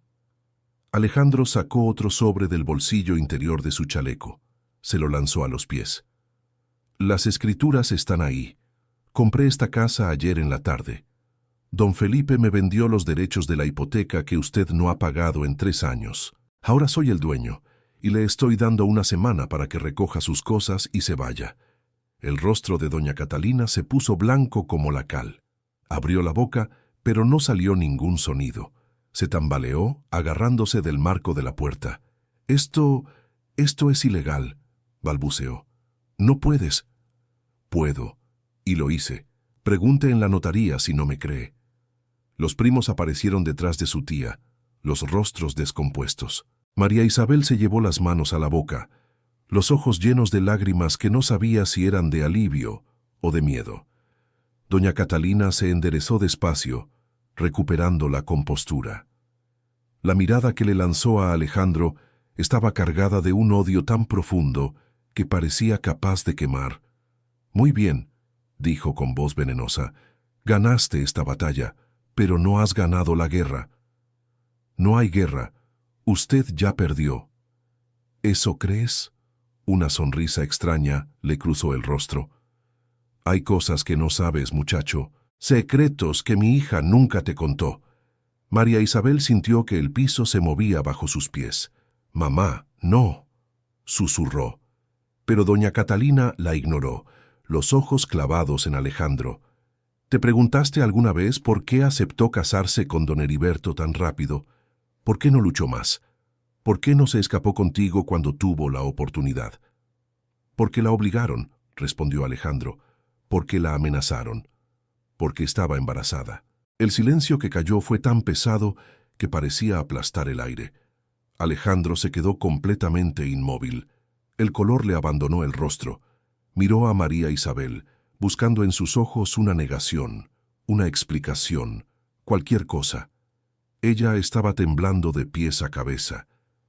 Alejandro sacó otro sobre del bolsillo interior de su chaleco. Se lo lanzó a los pies. «Las escrituras están ahí. Compré esta casa ayer en la tarde. Don Felipe me vendió los derechos de la hipoteca que usted no ha pagado en 3 años. Ahora soy el dueño, y le estoy dando una semana para que recoja sus cosas y se vaya». El rostro de doña Catalina se puso blanco como la cal. Abrió la boca, pero no salió ningún sonido. Se tambaleó, agarrándose del marco de la puerta. Esto es ilegal», balbuceó. «No puedes». «Puedo. Y lo hice. Pregunte en la notaría si no me cree». Los primos aparecieron detrás de su tía, los rostros descompuestos. María Isabel se llevó las manos a la boca, los ojos llenos de lágrimas que no sabía si eran de alivio o de miedo. Doña Catalina se enderezó despacio, recuperando la compostura. La mirada que le lanzó a Alejandro estaba cargada de un odio tan profundo que parecía capaz de quemar. «Muy bien», dijo con voz venenosa, «ganaste esta batalla, pero no has ganado la guerra». «No hay guerra. Usted ya perdió». «¿Eso crees?». Una sonrisa extraña le cruzó el rostro. «Hay cosas que no sabes, muchacho, secretos que mi hija nunca te contó». María Isabel sintió que el piso se movía bajo sus pies. «Mamá, no», susurró. Pero doña Catalina la ignoró, los ojos clavados en Alejandro. «¿Te preguntaste alguna vez por qué aceptó casarse con don Heriberto tan rápido? ¿Por qué no luchó más? ¿Por qué no se escapó contigo cuando tuvo la oportunidad?» «Porque la obligaron», respondió Alejandro. «Porque la amenazaron. Porque estaba embarazada». El silencio que cayó fue tan pesado que parecía aplastar el aire. Alejandro se quedó completamente inmóvil. El color le abandonó el rostro. Miró a María Isabel, buscando en sus ojos una negación, una explicación, cualquier cosa. Ella estaba temblando de pies a cabeza,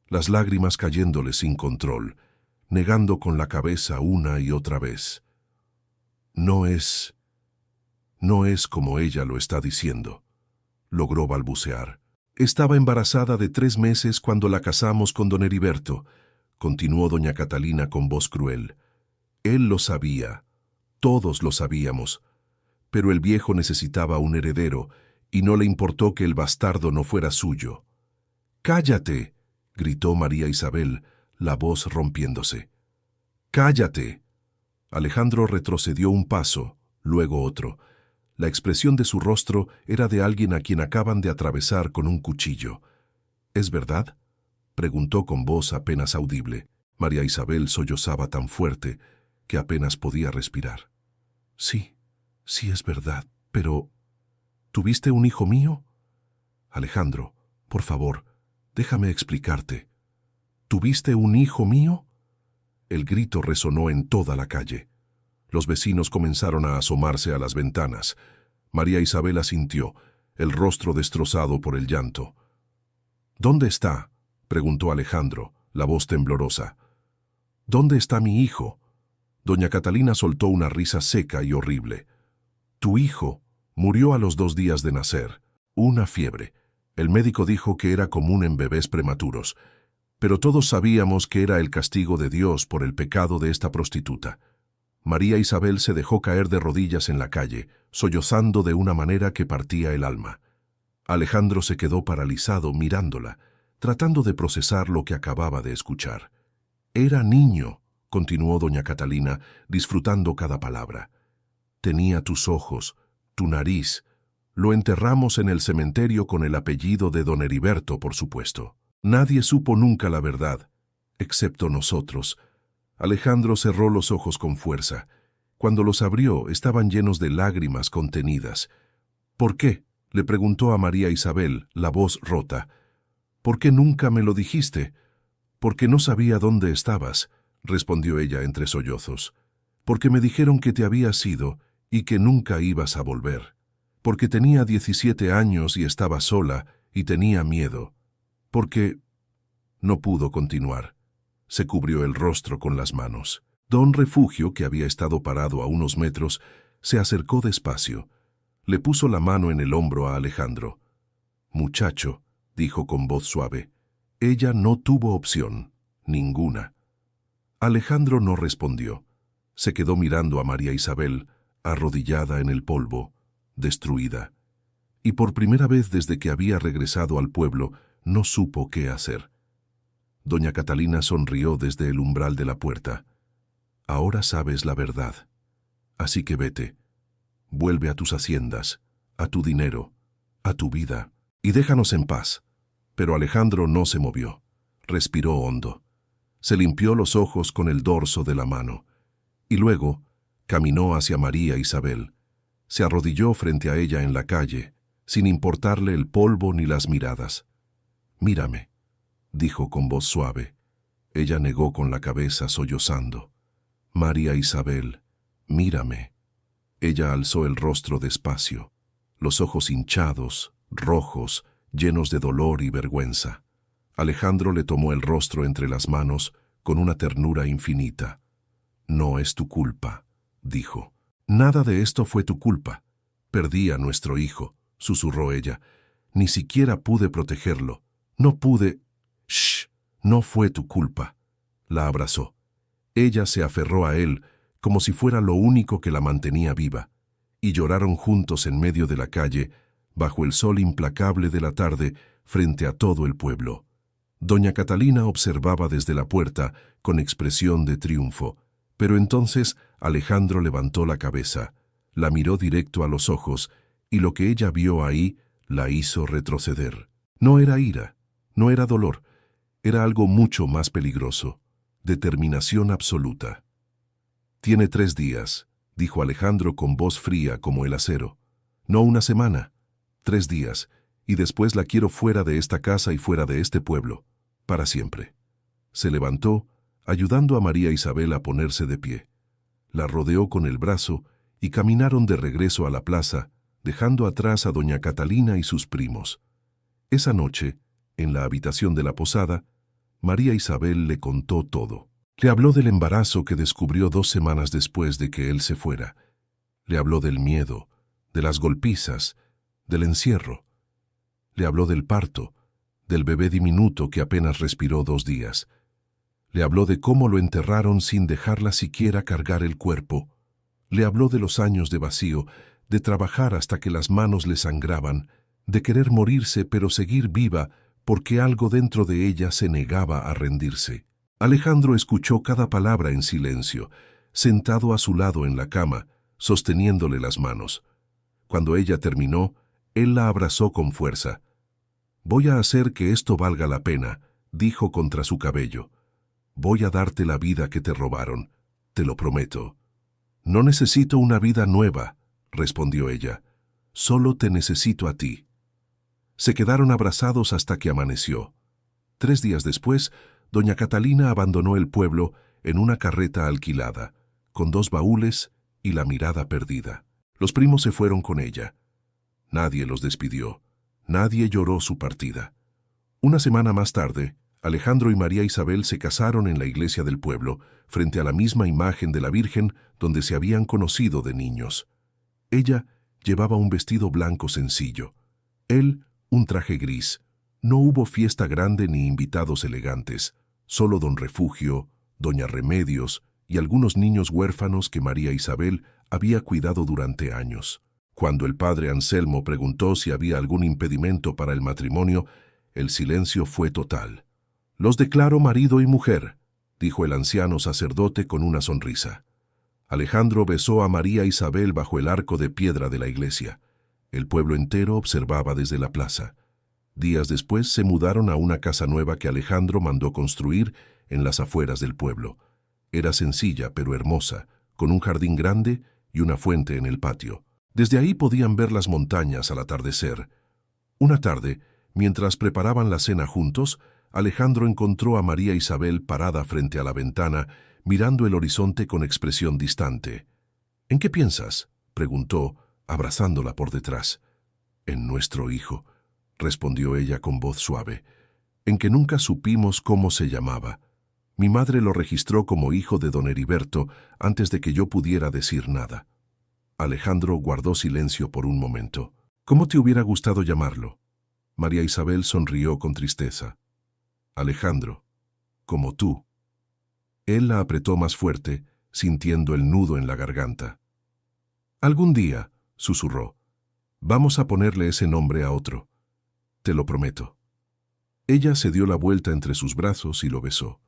las lágrimas cayéndole sin control, negando con la cabeza una y otra vez. No es como ella lo está diciendo», logró balbucear. «Estaba embarazada de 3 meses cuando la casamos con don Heriberto», continuó doña Catalina con voz cruel. «Él lo sabía, todos lo sabíamos, pero el viejo necesitaba un heredero y no le importó que el bastardo no fuera suyo». «¡Cállate!», gritó María Isabel, la voz rompiéndose. «¡Cállate!». Alejandro retrocedió un paso, luego otro. La expresión de su rostro era de alguien a quien acaban de atravesar con un cuchillo. «¿Es verdad?», preguntó con voz apenas audible. María Isabel sollozaba tan fuerte que apenas podía respirar. «Sí, sí es verdad, pero... ¿Tuviste un hijo mío?». «Alejandro, por favor, déjame explicarte. ¿Tuviste un hijo mío?». El grito resonó en toda la calle. Los vecinos comenzaron a asomarse a las ventanas. María Isabel asintió, el rostro destrozado por el llanto. «¿Dónde está?», preguntó Alejandro, la voz temblorosa. «¿Dónde está mi hijo?». Doña Catalina soltó una risa seca y horrible. «Tu hijo murió a los 2 días de nacer. Una fiebre. El médico dijo que era común en bebés prematuros, pero todos sabíamos que era el castigo de Dios por el pecado de esta prostituta». María Isabel se dejó caer de rodillas en la calle, sollozando de una manera que partía el alma. Alejandro se quedó paralizado mirándola, tratando de procesar lo que acababa de escuchar. «Era niño», continuó doña Catalina, disfrutando cada palabra. «Tenía tus ojos, tu nariz. Lo enterramos en el cementerio con el apellido de don Heriberto, por supuesto. Nadie supo nunca la verdad, excepto nosotros». Alejandro cerró los ojos con fuerza. Cuando los abrió, estaban llenos de lágrimas contenidas. «¿Por qué?», le preguntó a María Isabel, la voz rota. ¿Por qué nunca me lo dijiste? Porque no sabía dónde estabas, respondió ella entre sollozos. Porque me dijeron que te habías ido y que nunca ibas a volver. Porque tenía 17 años y estaba sola y tenía miedo. Porque... No pudo continuar. Se cubrió el rostro con las manos. Don Refugio, que había estado parado a unos metros, se acercó despacio. Le puso la mano en el hombro a Alejandro. «Muchacho», dijo con voz suave, «ella no tuvo opción, ninguna». Alejandro no respondió. Se quedó mirando a María Isabel, arrodillada en el polvo, destruida. Y por primera vez desde que había regresado al pueblo, no supo qué hacer. Doña Catalina sonrió desde el umbral de la puerta. «Ahora sabes la verdad. Así que vete. Vuelve a tus haciendas, a tu dinero, a tu vida, y déjanos en paz». Pero Alejandro no se movió. Respiró hondo. Se limpió los ojos con el dorso de la mano. Y luego caminó hacia María Isabel. Se arrodilló frente a ella en la calle, sin importarle el polvo ni las miradas. «Mírame», dijo con voz suave. Ella negó con la cabeza sollozando. «María Isabel, mírame». Ella alzó el rostro despacio, los ojos hinchados, rojos, llenos de dolor y vergüenza. Alejandro le tomó el rostro entre las manos con una ternura infinita. «No es tu culpa», dijo. «Nada de esto fue tu culpa. Perdí a nuestro hijo», susurró ella. «Ni siquiera pude protegerlo. No pude...» «Shh, no fue tu culpa». La abrazó. Ella se aferró a él como si fuera lo único que la mantenía viva, y lloraron juntos en medio de la calle, bajo el sol implacable de la tarde, frente a todo el pueblo. Doña Catalina observaba desde la puerta con expresión de triunfo, pero entonces Alejandro levantó la cabeza, la miró directo a los ojos, y lo que ella vio ahí la hizo retroceder. No era ira, no era dolor, era algo mucho más peligroso: determinación absoluta. «Tiene 3 días», dijo Alejandro con voz fría como el acero. «No una semana, 3 días, y después la quiero fuera de esta casa y fuera de este pueblo, para siempre». Se levantó, ayudando a María Isabel a ponerse de pie. La rodeó con el brazo y caminaron de regreso a la plaza, dejando atrás a doña Catalina y sus primos. Esa noche, en la habitación de la posada, María Isabel le contó todo. Le habló del embarazo que descubrió 2 semanas después de que él se fuera. Le habló del miedo, de las golpizas, del encierro. Le habló del parto, del bebé diminuto que apenas respiró 2 días. Le habló de cómo lo enterraron sin dejarla siquiera cargar el cuerpo. Le habló de los años de vacío, de trabajar hasta que las manos le sangraban, de querer morirse pero seguir viva porque algo dentro de ella se negaba a rendirse. Alejandro escuchó cada palabra en silencio, sentado a su lado en la cama, sosteniéndole las manos. Cuando ella terminó, él la abrazó con fuerza. «Voy a hacer que esto valga la pena», dijo contra su cabello. «Voy a darte la vida que te robaron, te lo prometo». «No necesito una vida nueva», respondió ella. «Solo te necesito a ti». Se quedaron abrazados hasta que amaneció. 3 días después, doña Catalina abandonó el pueblo en una carreta alquilada, con 2 baúles y la mirada perdida. Los primos se fueron con ella. Nadie los despidió. Nadie lloró su partida. Una semana más tarde, Alejandro y María Isabel se casaron en la iglesia del pueblo, frente a la misma imagen de la Virgen donde se habían conocido de niños. Ella llevaba un vestido blanco sencillo. Él, un traje gris. No hubo fiesta grande ni invitados elegantes, solo don Refugio, doña Remedios y algunos niños huérfanos que María Isabel había cuidado durante años. Cuando el padre Anselmo preguntó si había algún impedimento para el matrimonio, el silencio fue total. «Los declaro marido y mujer», dijo el anciano sacerdote con una sonrisa. Alejandro besó a María Isabel bajo el arco de piedra de la iglesia. El pueblo entero observaba desde la plaza. Días después se mudaron a una casa nueva que Alejandro mandó construir en las afueras del pueblo. Era sencilla pero hermosa, con un jardín grande y una fuente en el patio. Desde ahí podían ver las montañas al atardecer. Una tarde, Mientras preparaban la cena juntos, Alejandro encontró a María Isabel parada frente a la ventana, mirando el horizonte con expresión distante. «¿En qué piensas?», preguntó, abrazándola por detrás. «En nuestro hijo», respondió ella con voz suave, «en que nunca supimos cómo se llamaba. Mi madre lo registró como hijo de don Heriberto antes de que yo pudiera decir nada». Alejandro guardó silencio por un momento. «¿Cómo te hubiera gustado llamarlo?». María Isabel sonrió con tristeza. «Alejandro, como tú». Él la apretó más fuerte, sintiendo el nudo en la garganta. «Algún día», susurró, «vamos a ponerle ese nombre a otro. Te lo prometo». Ella se dio la vuelta entre sus brazos y lo besó.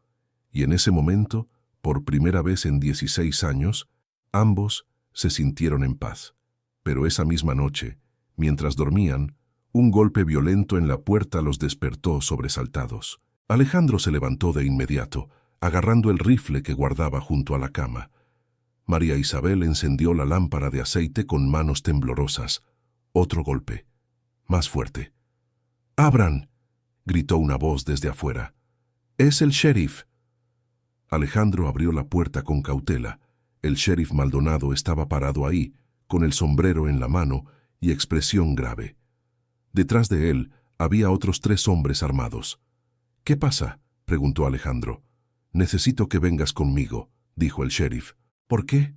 Y en ese momento, por primera vez en 16 años, ambos se sintieron en paz. Pero esa misma noche, mientras dormían, un golpe violento en la puerta los despertó sobresaltados. Alejandro se levantó de inmediato, agarrando el rifle que guardaba junto a la cama. María Isabel encendió la lámpara de aceite con manos temblorosas. Otro golpe, más fuerte. «¡Abran!», gritó una voz desde afuera. «¡Es el sheriff!». Alejandro abrió la puerta con cautela. El sheriff Maldonado estaba parado ahí, con el sombrero en la mano y expresión grave. Detrás de él había otros 3 hombres armados. «¿Qué pasa?», preguntó Alejandro. «Necesito que vengas conmigo», dijo el sheriff. «¿Por qué?».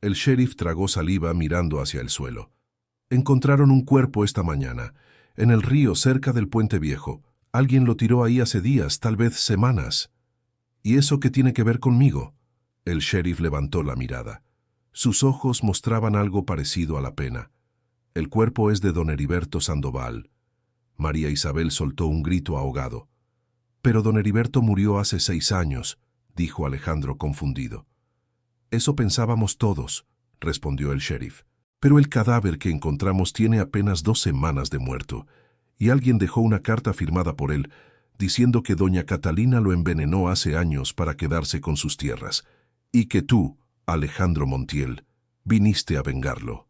El sheriff tragó saliva mirando hacia el suelo. «Encontraron un cuerpo esta mañana, en el río cerca del Puente Viejo. Alguien lo tiró ahí hace días, tal vez semanas». «¿Y eso qué tiene que ver conmigo?». El sheriff levantó la mirada. Sus ojos mostraban algo parecido a la pena. «El cuerpo es de don Heriberto Sandoval». María Isabel soltó un grito ahogado. «Pero don Heriberto murió hace 6 años», dijo Alejandro confundido. «Eso pensábamos todos», respondió el sheriff. «Pero el cadáver que encontramos tiene apenas 2 semanas de muerto, y alguien dejó una carta firmada por él, diciendo que doña Catalina lo envenenó hace años para quedarse con sus tierras, y que tú, Alejandro Montiel, viniste a vengarlo».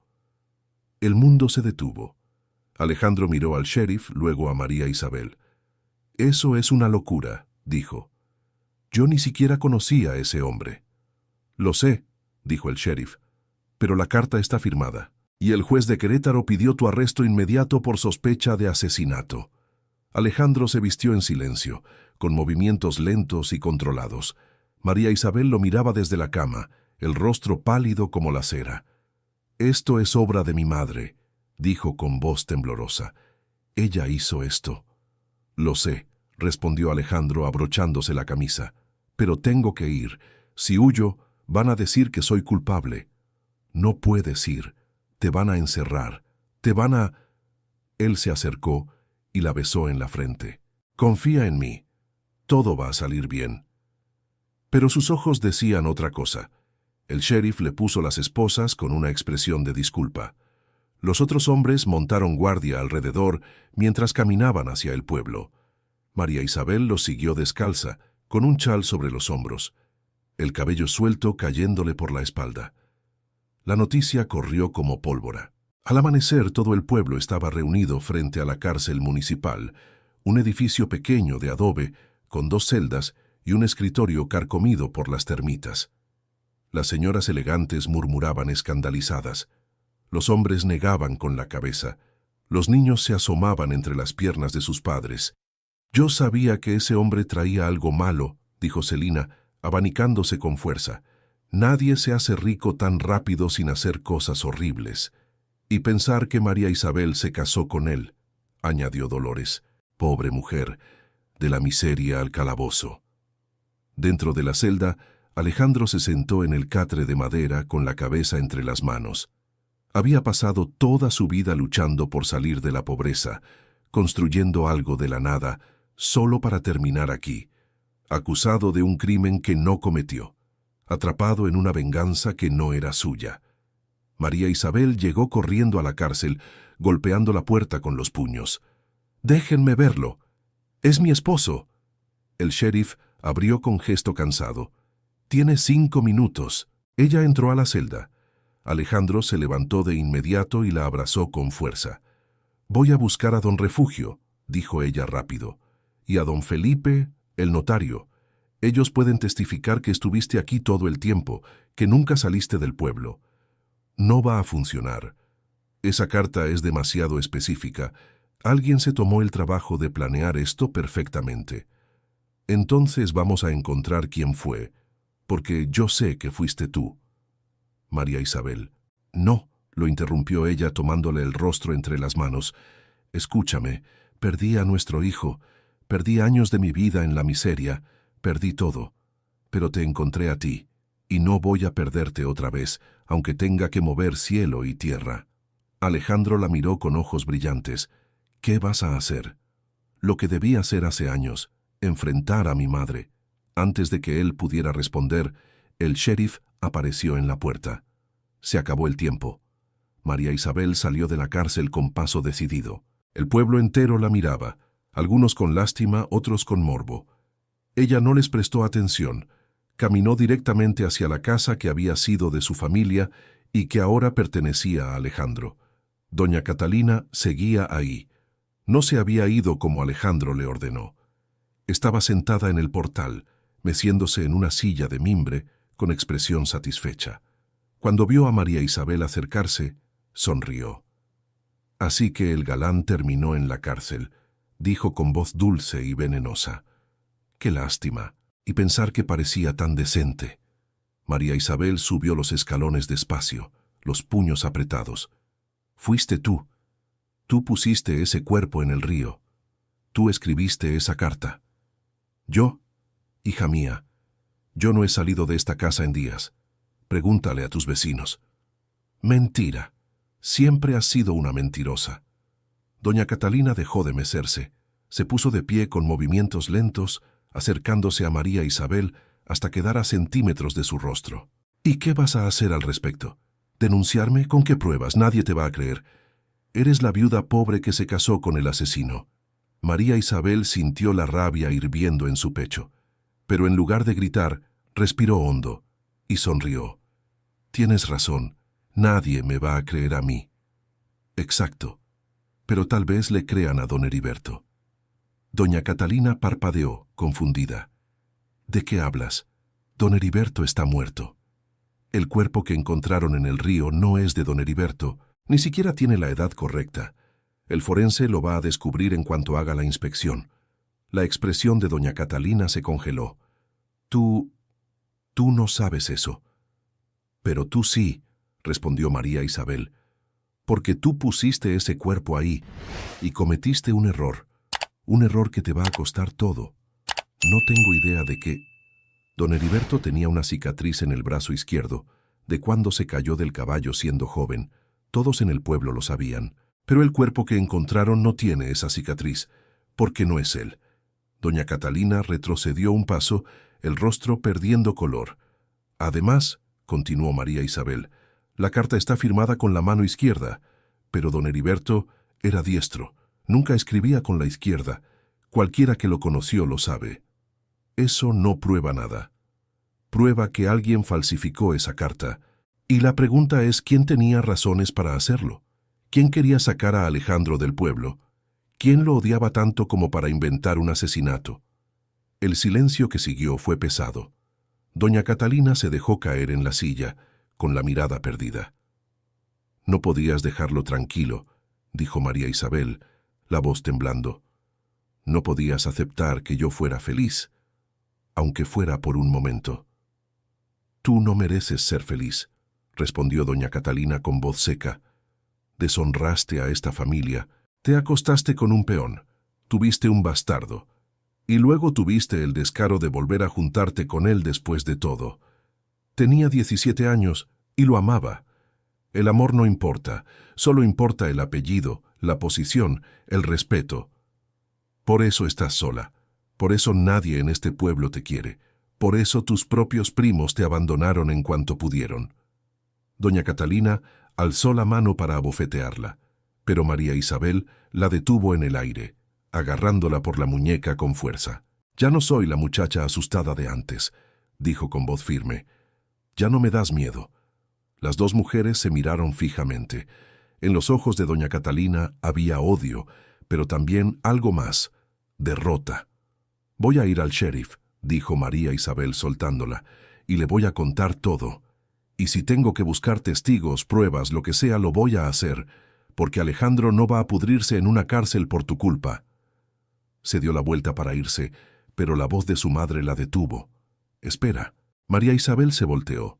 El mundo se detuvo. Alejandro miró al sheriff, luego a María Isabel. «Eso es una locura», dijo. «Yo ni siquiera conocía a ese hombre». «Lo sé», dijo el sheriff, «pero la carta está firmada, y el juez de Querétaro pidió tu arresto inmediato por sospecha de asesinato». Alejandro se vistió en silencio, con movimientos lentos y controlados. María Isabel lo miraba desde la cama, el rostro pálido como la cera. «Esto es obra de mi madre», dijo con voz temblorosa. «Ella hizo esto». «Lo sé», respondió Alejandro abrochándose la camisa. «Pero tengo que ir. Si huyo, van a decir que soy culpable». «No puedes ir. Te van a encerrar. Te van a...». Él se acercó y la besó en la frente. «Confía en mí. Todo va a salir bien». Pero sus ojos decían otra cosa. El sheriff le puso las esposas con una expresión de disculpa. Los otros hombres montaron guardia alrededor mientras caminaban hacia el pueblo. María Isabel los siguió descalza, con un chal sobre los hombros, el cabello suelto cayéndole por la espalda. La noticia corrió como pólvora. Al amanecer todo el pueblo estaba reunido frente a la cárcel municipal, un edificio pequeño de adobe, con 2 celdas y un escritorio carcomido por las termitas. Las señoras elegantes murmuraban escandalizadas. Los hombres negaban con la cabeza. Los niños se asomaban entre las piernas de sus padres. «Yo sabía que ese hombre traía algo malo», dijo Celina, abanicándose con fuerza. «Nadie se hace rico tan rápido sin hacer cosas horribles. Y pensar que María Isabel se casó con él», añadió Dolores. «Pobre mujer, de la miseria al calabozo». Dentro de la celda, Alejandro se sentó en el catre de madera con la cabeza entre las manos. Había pasado toda su vida luchando por salir de la pobreza, construyendo algo de la nada, solo para terminar aquí, acusado de un crimen que no cometió, atrapado en una venganza que no era suya. María Isabel llegó corriendo a la cárcel, golpeando la puerta con los puños. «Déjenme verlo. Es mi esposo». El sheriff abrió con gesto cansado. «Tiene 5 minutos». Ella entró a la celda. Alejandro se levantó de inmediato y la abrazó con fuerza. «Voy a buscar a don Refugio», dijo ella rápido. Y a don Felipe, el notario. Ellos pueden testificar que estuviste aquí todo el tiempo, que nunca saliste del pueblo. No va a funcionar. Esa carta es demasiado específica. Alguien se tomó el trabajo de planear esto perfectamente. Entonces vamos a encontrar quién fue, porque yo sé que fuiste tú. María Isabel. No, lo interrumpió ella tomándole el rostro entre las manos. Escúchame, perdí a nuestro hijo, perdí años de mi vida en la miseria, perdí todo, pero te encontré a ti, y no voy a perderte otra vez, aunque tenga que mover cielo y tierra. Alejandro la miró con ojos brillantes. ¿Qué vas a hacer? Lo que debí hacer hace años, enfrentar a mi madre. Antes de que él pudiera responder, el sheriff apareció en la puerta. Se acabó el tiempo. María Isabel salió de la cárcel con paso decidido. El pueblo entero la miraba, algunos con lástima, otros con morbo. Ella no les prestó atención. Caminó directamente hacia la casa que había sido de su familia y que ahora pertenecía a Alejandro. Doña Catalina seguía ahí. No se había ido como Alejandro le ordenó. Estaba sentada en el portal, meciéndose en una silla de mimbre, con expresión satisfecha. Cuando vio a María Isabel acercarse, sonrió. Así que el galán terminó en la cárcel, dijo con voz dulce y venenosa. Qué lástima, y pensar que parecía tan decente. María Isabel subió los escalones despacio, los puños apretados. Fuiste tú. Tú pusiste ese cuerpo en el río. Tú escribiste esa carta. Yo, hija mía, yo no he salido de esta casa en días. Pregúntale a tus vecinos. Mentira. Siempre has sido una mentirosa. Doña Catalina dejó de mecerse. Se puso de pie con movimientos lentos, acercándose a María Isabel hasta quedar a centímetros de su rostro. ¿Y qué vas a hacer al respecto? ¿Denunciarme? ¿Con qué pruebas? Nadie te va a creer. Eres la viuda pobre que se casó con el asesino. María Isabel sintió la rabia hirviendo en su pecho, pero en lugar de gritar, respiró hondo y sonrió. Tienes razón, nadie me va a creer a mí. Exacto, pero tal vez le crean a don Heriberto. Doña Catalina parpadeó, confundida. ¿De qué hablas? Don Heriberto está muerto. El cuerpo que encontraron en el río no es de don Heriberto, ni siquiera tiene la edad correcta. El forense lo va a descubrir en cuanto haga la inspección. La expresión de doña Catalina se congeló. Tú no sabes eso. Pero tú sí, respondió María Isabel, porque tú pusiste ese cuerpo ahí y cometiste un error que te va a costar todo. No tengo idea de qué. Don Heriberto tenía una cicatriz en el brazo izquierdo, de cuando se cayó del caballo siendo joven. Todos en el pueblo lo sabían, pero el cuerpo que encontraron no tiene esa cicatriz, porque no es él. Doña Catalina retrocedió un paso, el rostro perdiendo color. Además, continuó María Isabel, la carta está firmada con la mano izquierda, pero don Heriberto era diestro, nunca escribía con la izquierda. Cualquiera que lo conoció lo sabe. Eso no prueba nada. Prueba que alguien falsificó esa carta. Y la pregunta es quién tenía razones para hacerlo. ¿Quién quería sacar a Alejandro del pueblo? ¿Quién lo odiaba tanto como para inventar un asesinato? El silencio que siguió fue pesado. Doña Catalina se dejó caer en la silla, con la mirada perdida. No podías dejarlo tranquilo, dijo María Isabel, la voz temblando. No podías aceptar que yo fuera feliz, aunque fuera por un momento. Tú no mereces ser feliz, respondió doña Catalina con voz seca. Deshonraste a esta familia, te acostaste con un peón, tuviste un bastardo, y luego tuviste el descaro de volver a juntarte con él después de todo. Tenía 17 años y lo amaba. El amor no importa, solo importa el apellido, la posición, el respeto. Por eso estás sola, por eso nadie en este pueblo te quiere, por eso tus propios primos te abandonaron en cuanto pudieron. Doña Catalina alzó la mano para abofetearla, pero María Isabel la detuvo en el aire, agarrándola por la muñeca con fuerza. Ya no soy la muchacha asustada de antes, dijo con voz firme. Ya no me das miedo. Las dos mujeres se miraron fijamente. En los ojos de doña Catalina había odio, pero también algo más: derrota. «Voy a ir al sheriff», dijo María Isabel soltándola, «y le voy a contar todo. Y si tengo que buscar testigos, pruebas, lo que sea, lo voy a hacer, porque Alejandro no va a pudrirse en una cárcel por tu culpa». Se dio la vuelta para irse, pero la voz de su madre la detuvo. «Espera». María Isabel se volteó.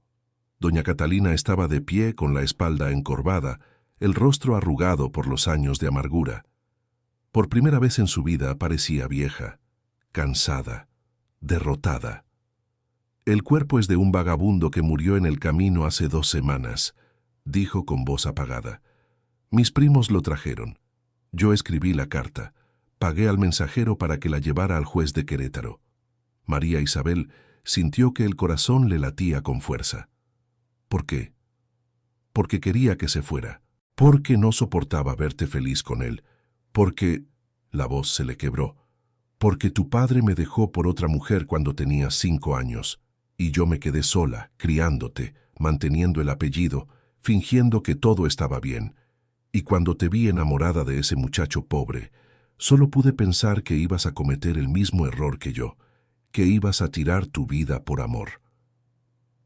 Doña Catalina estaba de pie con la espalda encorvada, el rostro arrugado por los años de amargura. Por primera vez en su vida parecía vieja, cansada, derrotada. «El cuerpo es de un vagabundo que murió en el camino hace 2 semanas», dijo con voz apagada. «Mis primos lo trajeron. Yo escribí la carta. Pagué al mensajero para que la llevara al juez de Querétaro». María Isabel sintió que el corazón le latía con fuerza. «¿Por qué?» «Porque quería que se fuera. Porque no soportaba verte feliz con él. Porque...» La voz se le quebró. «Porque tu padre me dejó por otra mujer cuando tenía 5 años. Y yo me quedé sola, criándote, manteniendo el apellido, fingiendo que todo estaba bien. Y cuando te vi enamorada de ese muchacho pobre, solo pude pensar que ibas a cometer el mismo error que yo, que ibas a tirar tu vida por amor».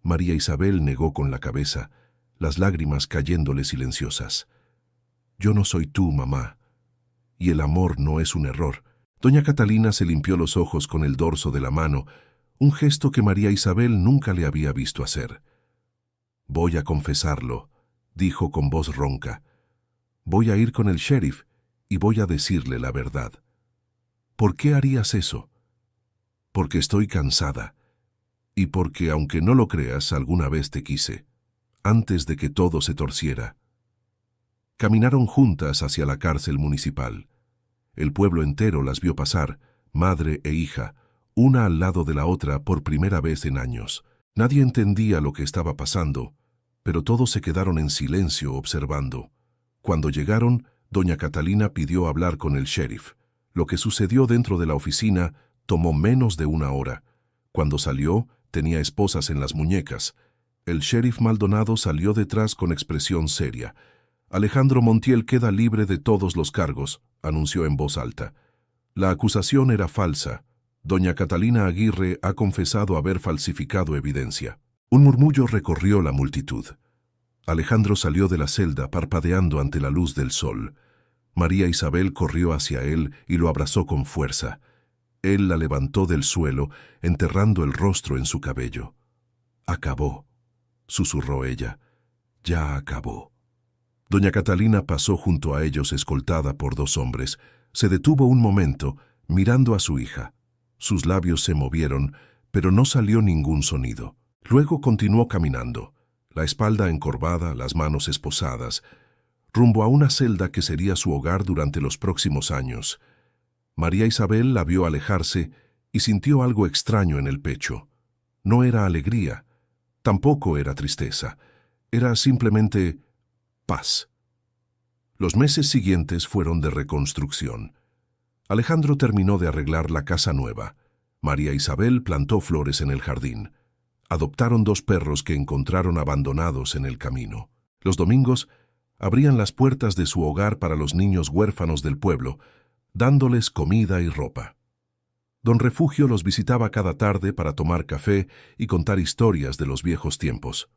María Isabel negó con la cabeza, las lágrimas cayéndole silenciosas. «Yo no soy tú, mamá. Y el amor no es un error». Doña Catalina se limpió los ojos con el dorso de la mano, un gesto que María Isabel nunca le había visto hacer. «Voy a confesarlo», dijo con voz ronca. «Voy a ir con el sheriff y voy a decirle la verdad». «¿Por qué harías eso?» «Porque estoy cansada. Y porque, aunque no lo creas, alguna vez te quise, antes de que todo se torciera». Caminaron juntas hacia la cárcel municipal. El pueblo entero las vio pasar, madre e hija, una al lado de la otra por primera vez en años. Nadie entendía lo que estaba pasando, pero todos se quedaron en silencio observando. Cuando llegaron, doña Catalina pidió hablar con el sheriff. Lo que sucedió dentro de la oficina tomó menos de 1 hora. Cuando salió, tenía esposas en las muñecas. El sheriff Maldonado salió detrás con expresión seria. «Alejandro Montiel queda libre de todos los cargos», anunció en voz alta. «La acusación era falsa. Doña Catalina Aguirre ha confesado haber falsificado evidencia». Un murmullo recorrió la multitud. Alejandro salió de la celda parpadeando ante la luz del sol. María Isabel corrió hacia él y lo abrazó con fuerza. Él la levantó del suelo, enterrando el rostro en su cabello. «Acabó», susurró ella. «Ya acabó». Doña Catalina pasó junto a ellos escoltada por 2 hombres. Se detuvo un momento, mirando a su hija. Sus labios se movieron, pero no salió ningún sonido. Luego continuó caminando, la espalda encorvada, las manos esposadas, rumbo a una celda que sería su hogar durante los próximos años. María Isabel la vio alejarse y sintió algo extraño en el pecho. No era alegría, tampoco era tristeza, era simplemente paz. Los meses siguientes fueron de reconstrucción. Alejandro terminó de arreglar la casa nueva. María Isabel plantó flores en el jardín. Adoptaron 2 perros que encontraron abandonados en el camino. Los domingos abrían las puertas de su hogar para los niños huérfanos del pueblo, dándoles comida y ropa. Don Refugio los visitaba cada tarde para tomar café y contar historias de los viejos tiempos.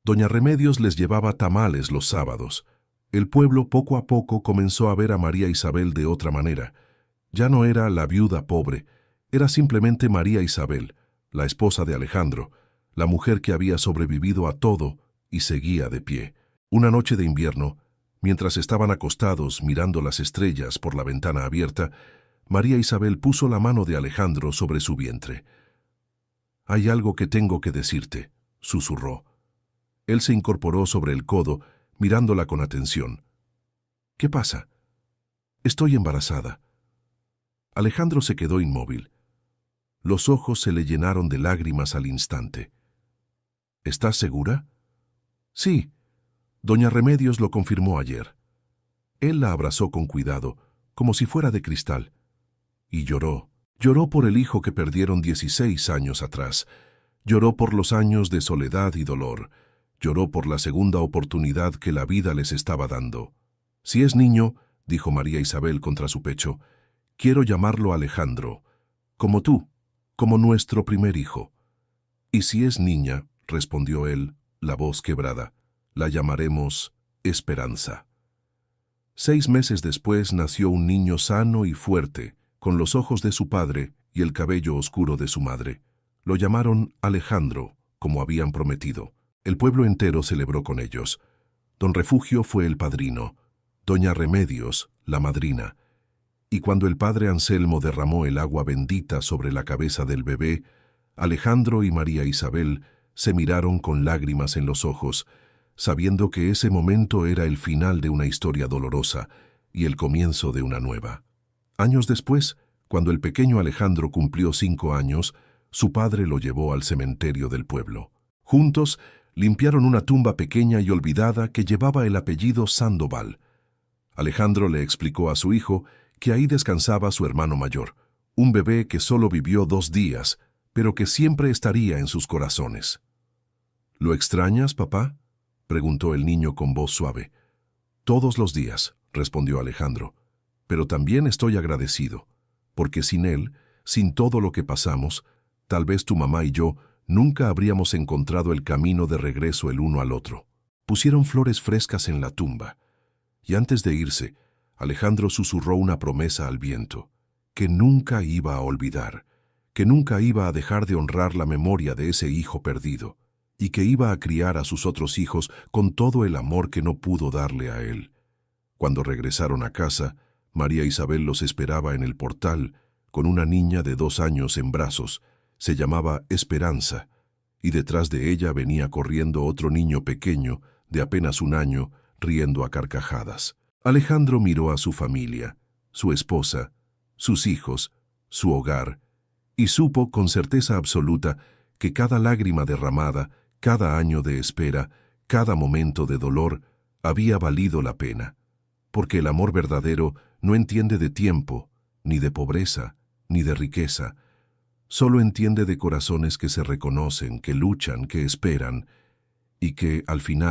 Doña Remedios les llevaba tamales los sábados. El pueblo poco a poco comenzó a ver a María Isabel de otra manera. Ya no era la viuda pobre, era simplemente María Isabel, la esposa de Alejandro, la mujer que había sobrevivido a todo y seguía de pie. Una noche de invierno, mientras estaban acostados mirando las estrellas por la ventana abierta, María Isabel puso la mano de Alejandro sobre su vientre. «Hay algo que tengo que decirte», susurró. Él se incorporó sobre el codo, mirándola con atención. «¿Qué pasa?» «Estoy embarazada». Alejandro se quedó inmóvil. Los ojos se le llenaron de lágrimas al instante. «¿Estás segura?» «Sí. Doña Remedios lo confirmó ayer». Él la abrazó con cuidado, como si fuera de cristal. Y lloró. Lloró por el hijo que perdieron 16 años atrás. Lloró por los años de soledad y dolor. Lloró por la segunda oportunidad que la vida les estaba dando. Si es niño, dijo María Isabel contra su pecho. Quiero llamarlo Alejandro, como tú, como nuestro primer hijo. Y si es niña, respondió él, la voz quebrada, la llamaremos Esperanza. 6 meses después nació un niño sano y fuerte, con los ojos de su padre y el cabello oscuro de su madre. Lo llamaron Alejandro, como habían prometido. El pueblo entero celebró con ellos. Don Refugio fue el padrino, doña Remedios, la madrina. Y cuando el padre Anselmo derramó el agua bendita sobre la cabeza del bebé, Alejandro y María Isabel se miraron con lágrimas en los ojos, sabiendo que ese momento era el final de una historia dolorosa y el comienzo de una nueva. Años después, cuando el pequeño Alejandro cumplió 5 años, su padre lo llevó al cementerio del pueblo. Juntos, limpiaron una tumba pequeña y olvidada que llevaba el apellido Sandoval. Alejandro le explicó a su hijo que ahí descansaba su hermano mayor, un bebé que solo vivió 2 días, pero que siempre estaría en sus corazones. ¿Lo extrañas, papá?, preguntó el niño con voz suave. Todos los días, respondió Alejandro, pero también estoy agradecido, porque sin él, sin todo lo que pasamos, tal vez tu mamá y yo nunca habríamos encontrado el camino de regreso el uno al otro. Pusieron flores frescas en la tumba, y antes de irse, Alejandro susurró una promesa al viento, que nunca iba a olvidar, que nunca iba a dejar de honrar la memoria de ese hijo perdido, y que iba a criar a sus otros hijos con todo el amor que no pudo darle a él. Cuando regresaron a casa, María Isabel los esperaba en el portal, con una niña de 2 años en brazos. Se llamaba Esperanza, y detrás de ella venía corriendo otro niño pequeño, de apenas 1 año, riendo a carcajadas. Alejandro miró a su familia, su esposa, sus hijos, su hogar, y supo con certeza absoluta que cada lágrima derramada, cada año de espera, cada momento de dolor, había valido la pena, porque el amor verdadero no entiende de tiempo, ni de pobreza, ni de riqueza, solo entiende de corazones que se reconocen, que luchan, que esperan, y que, al final,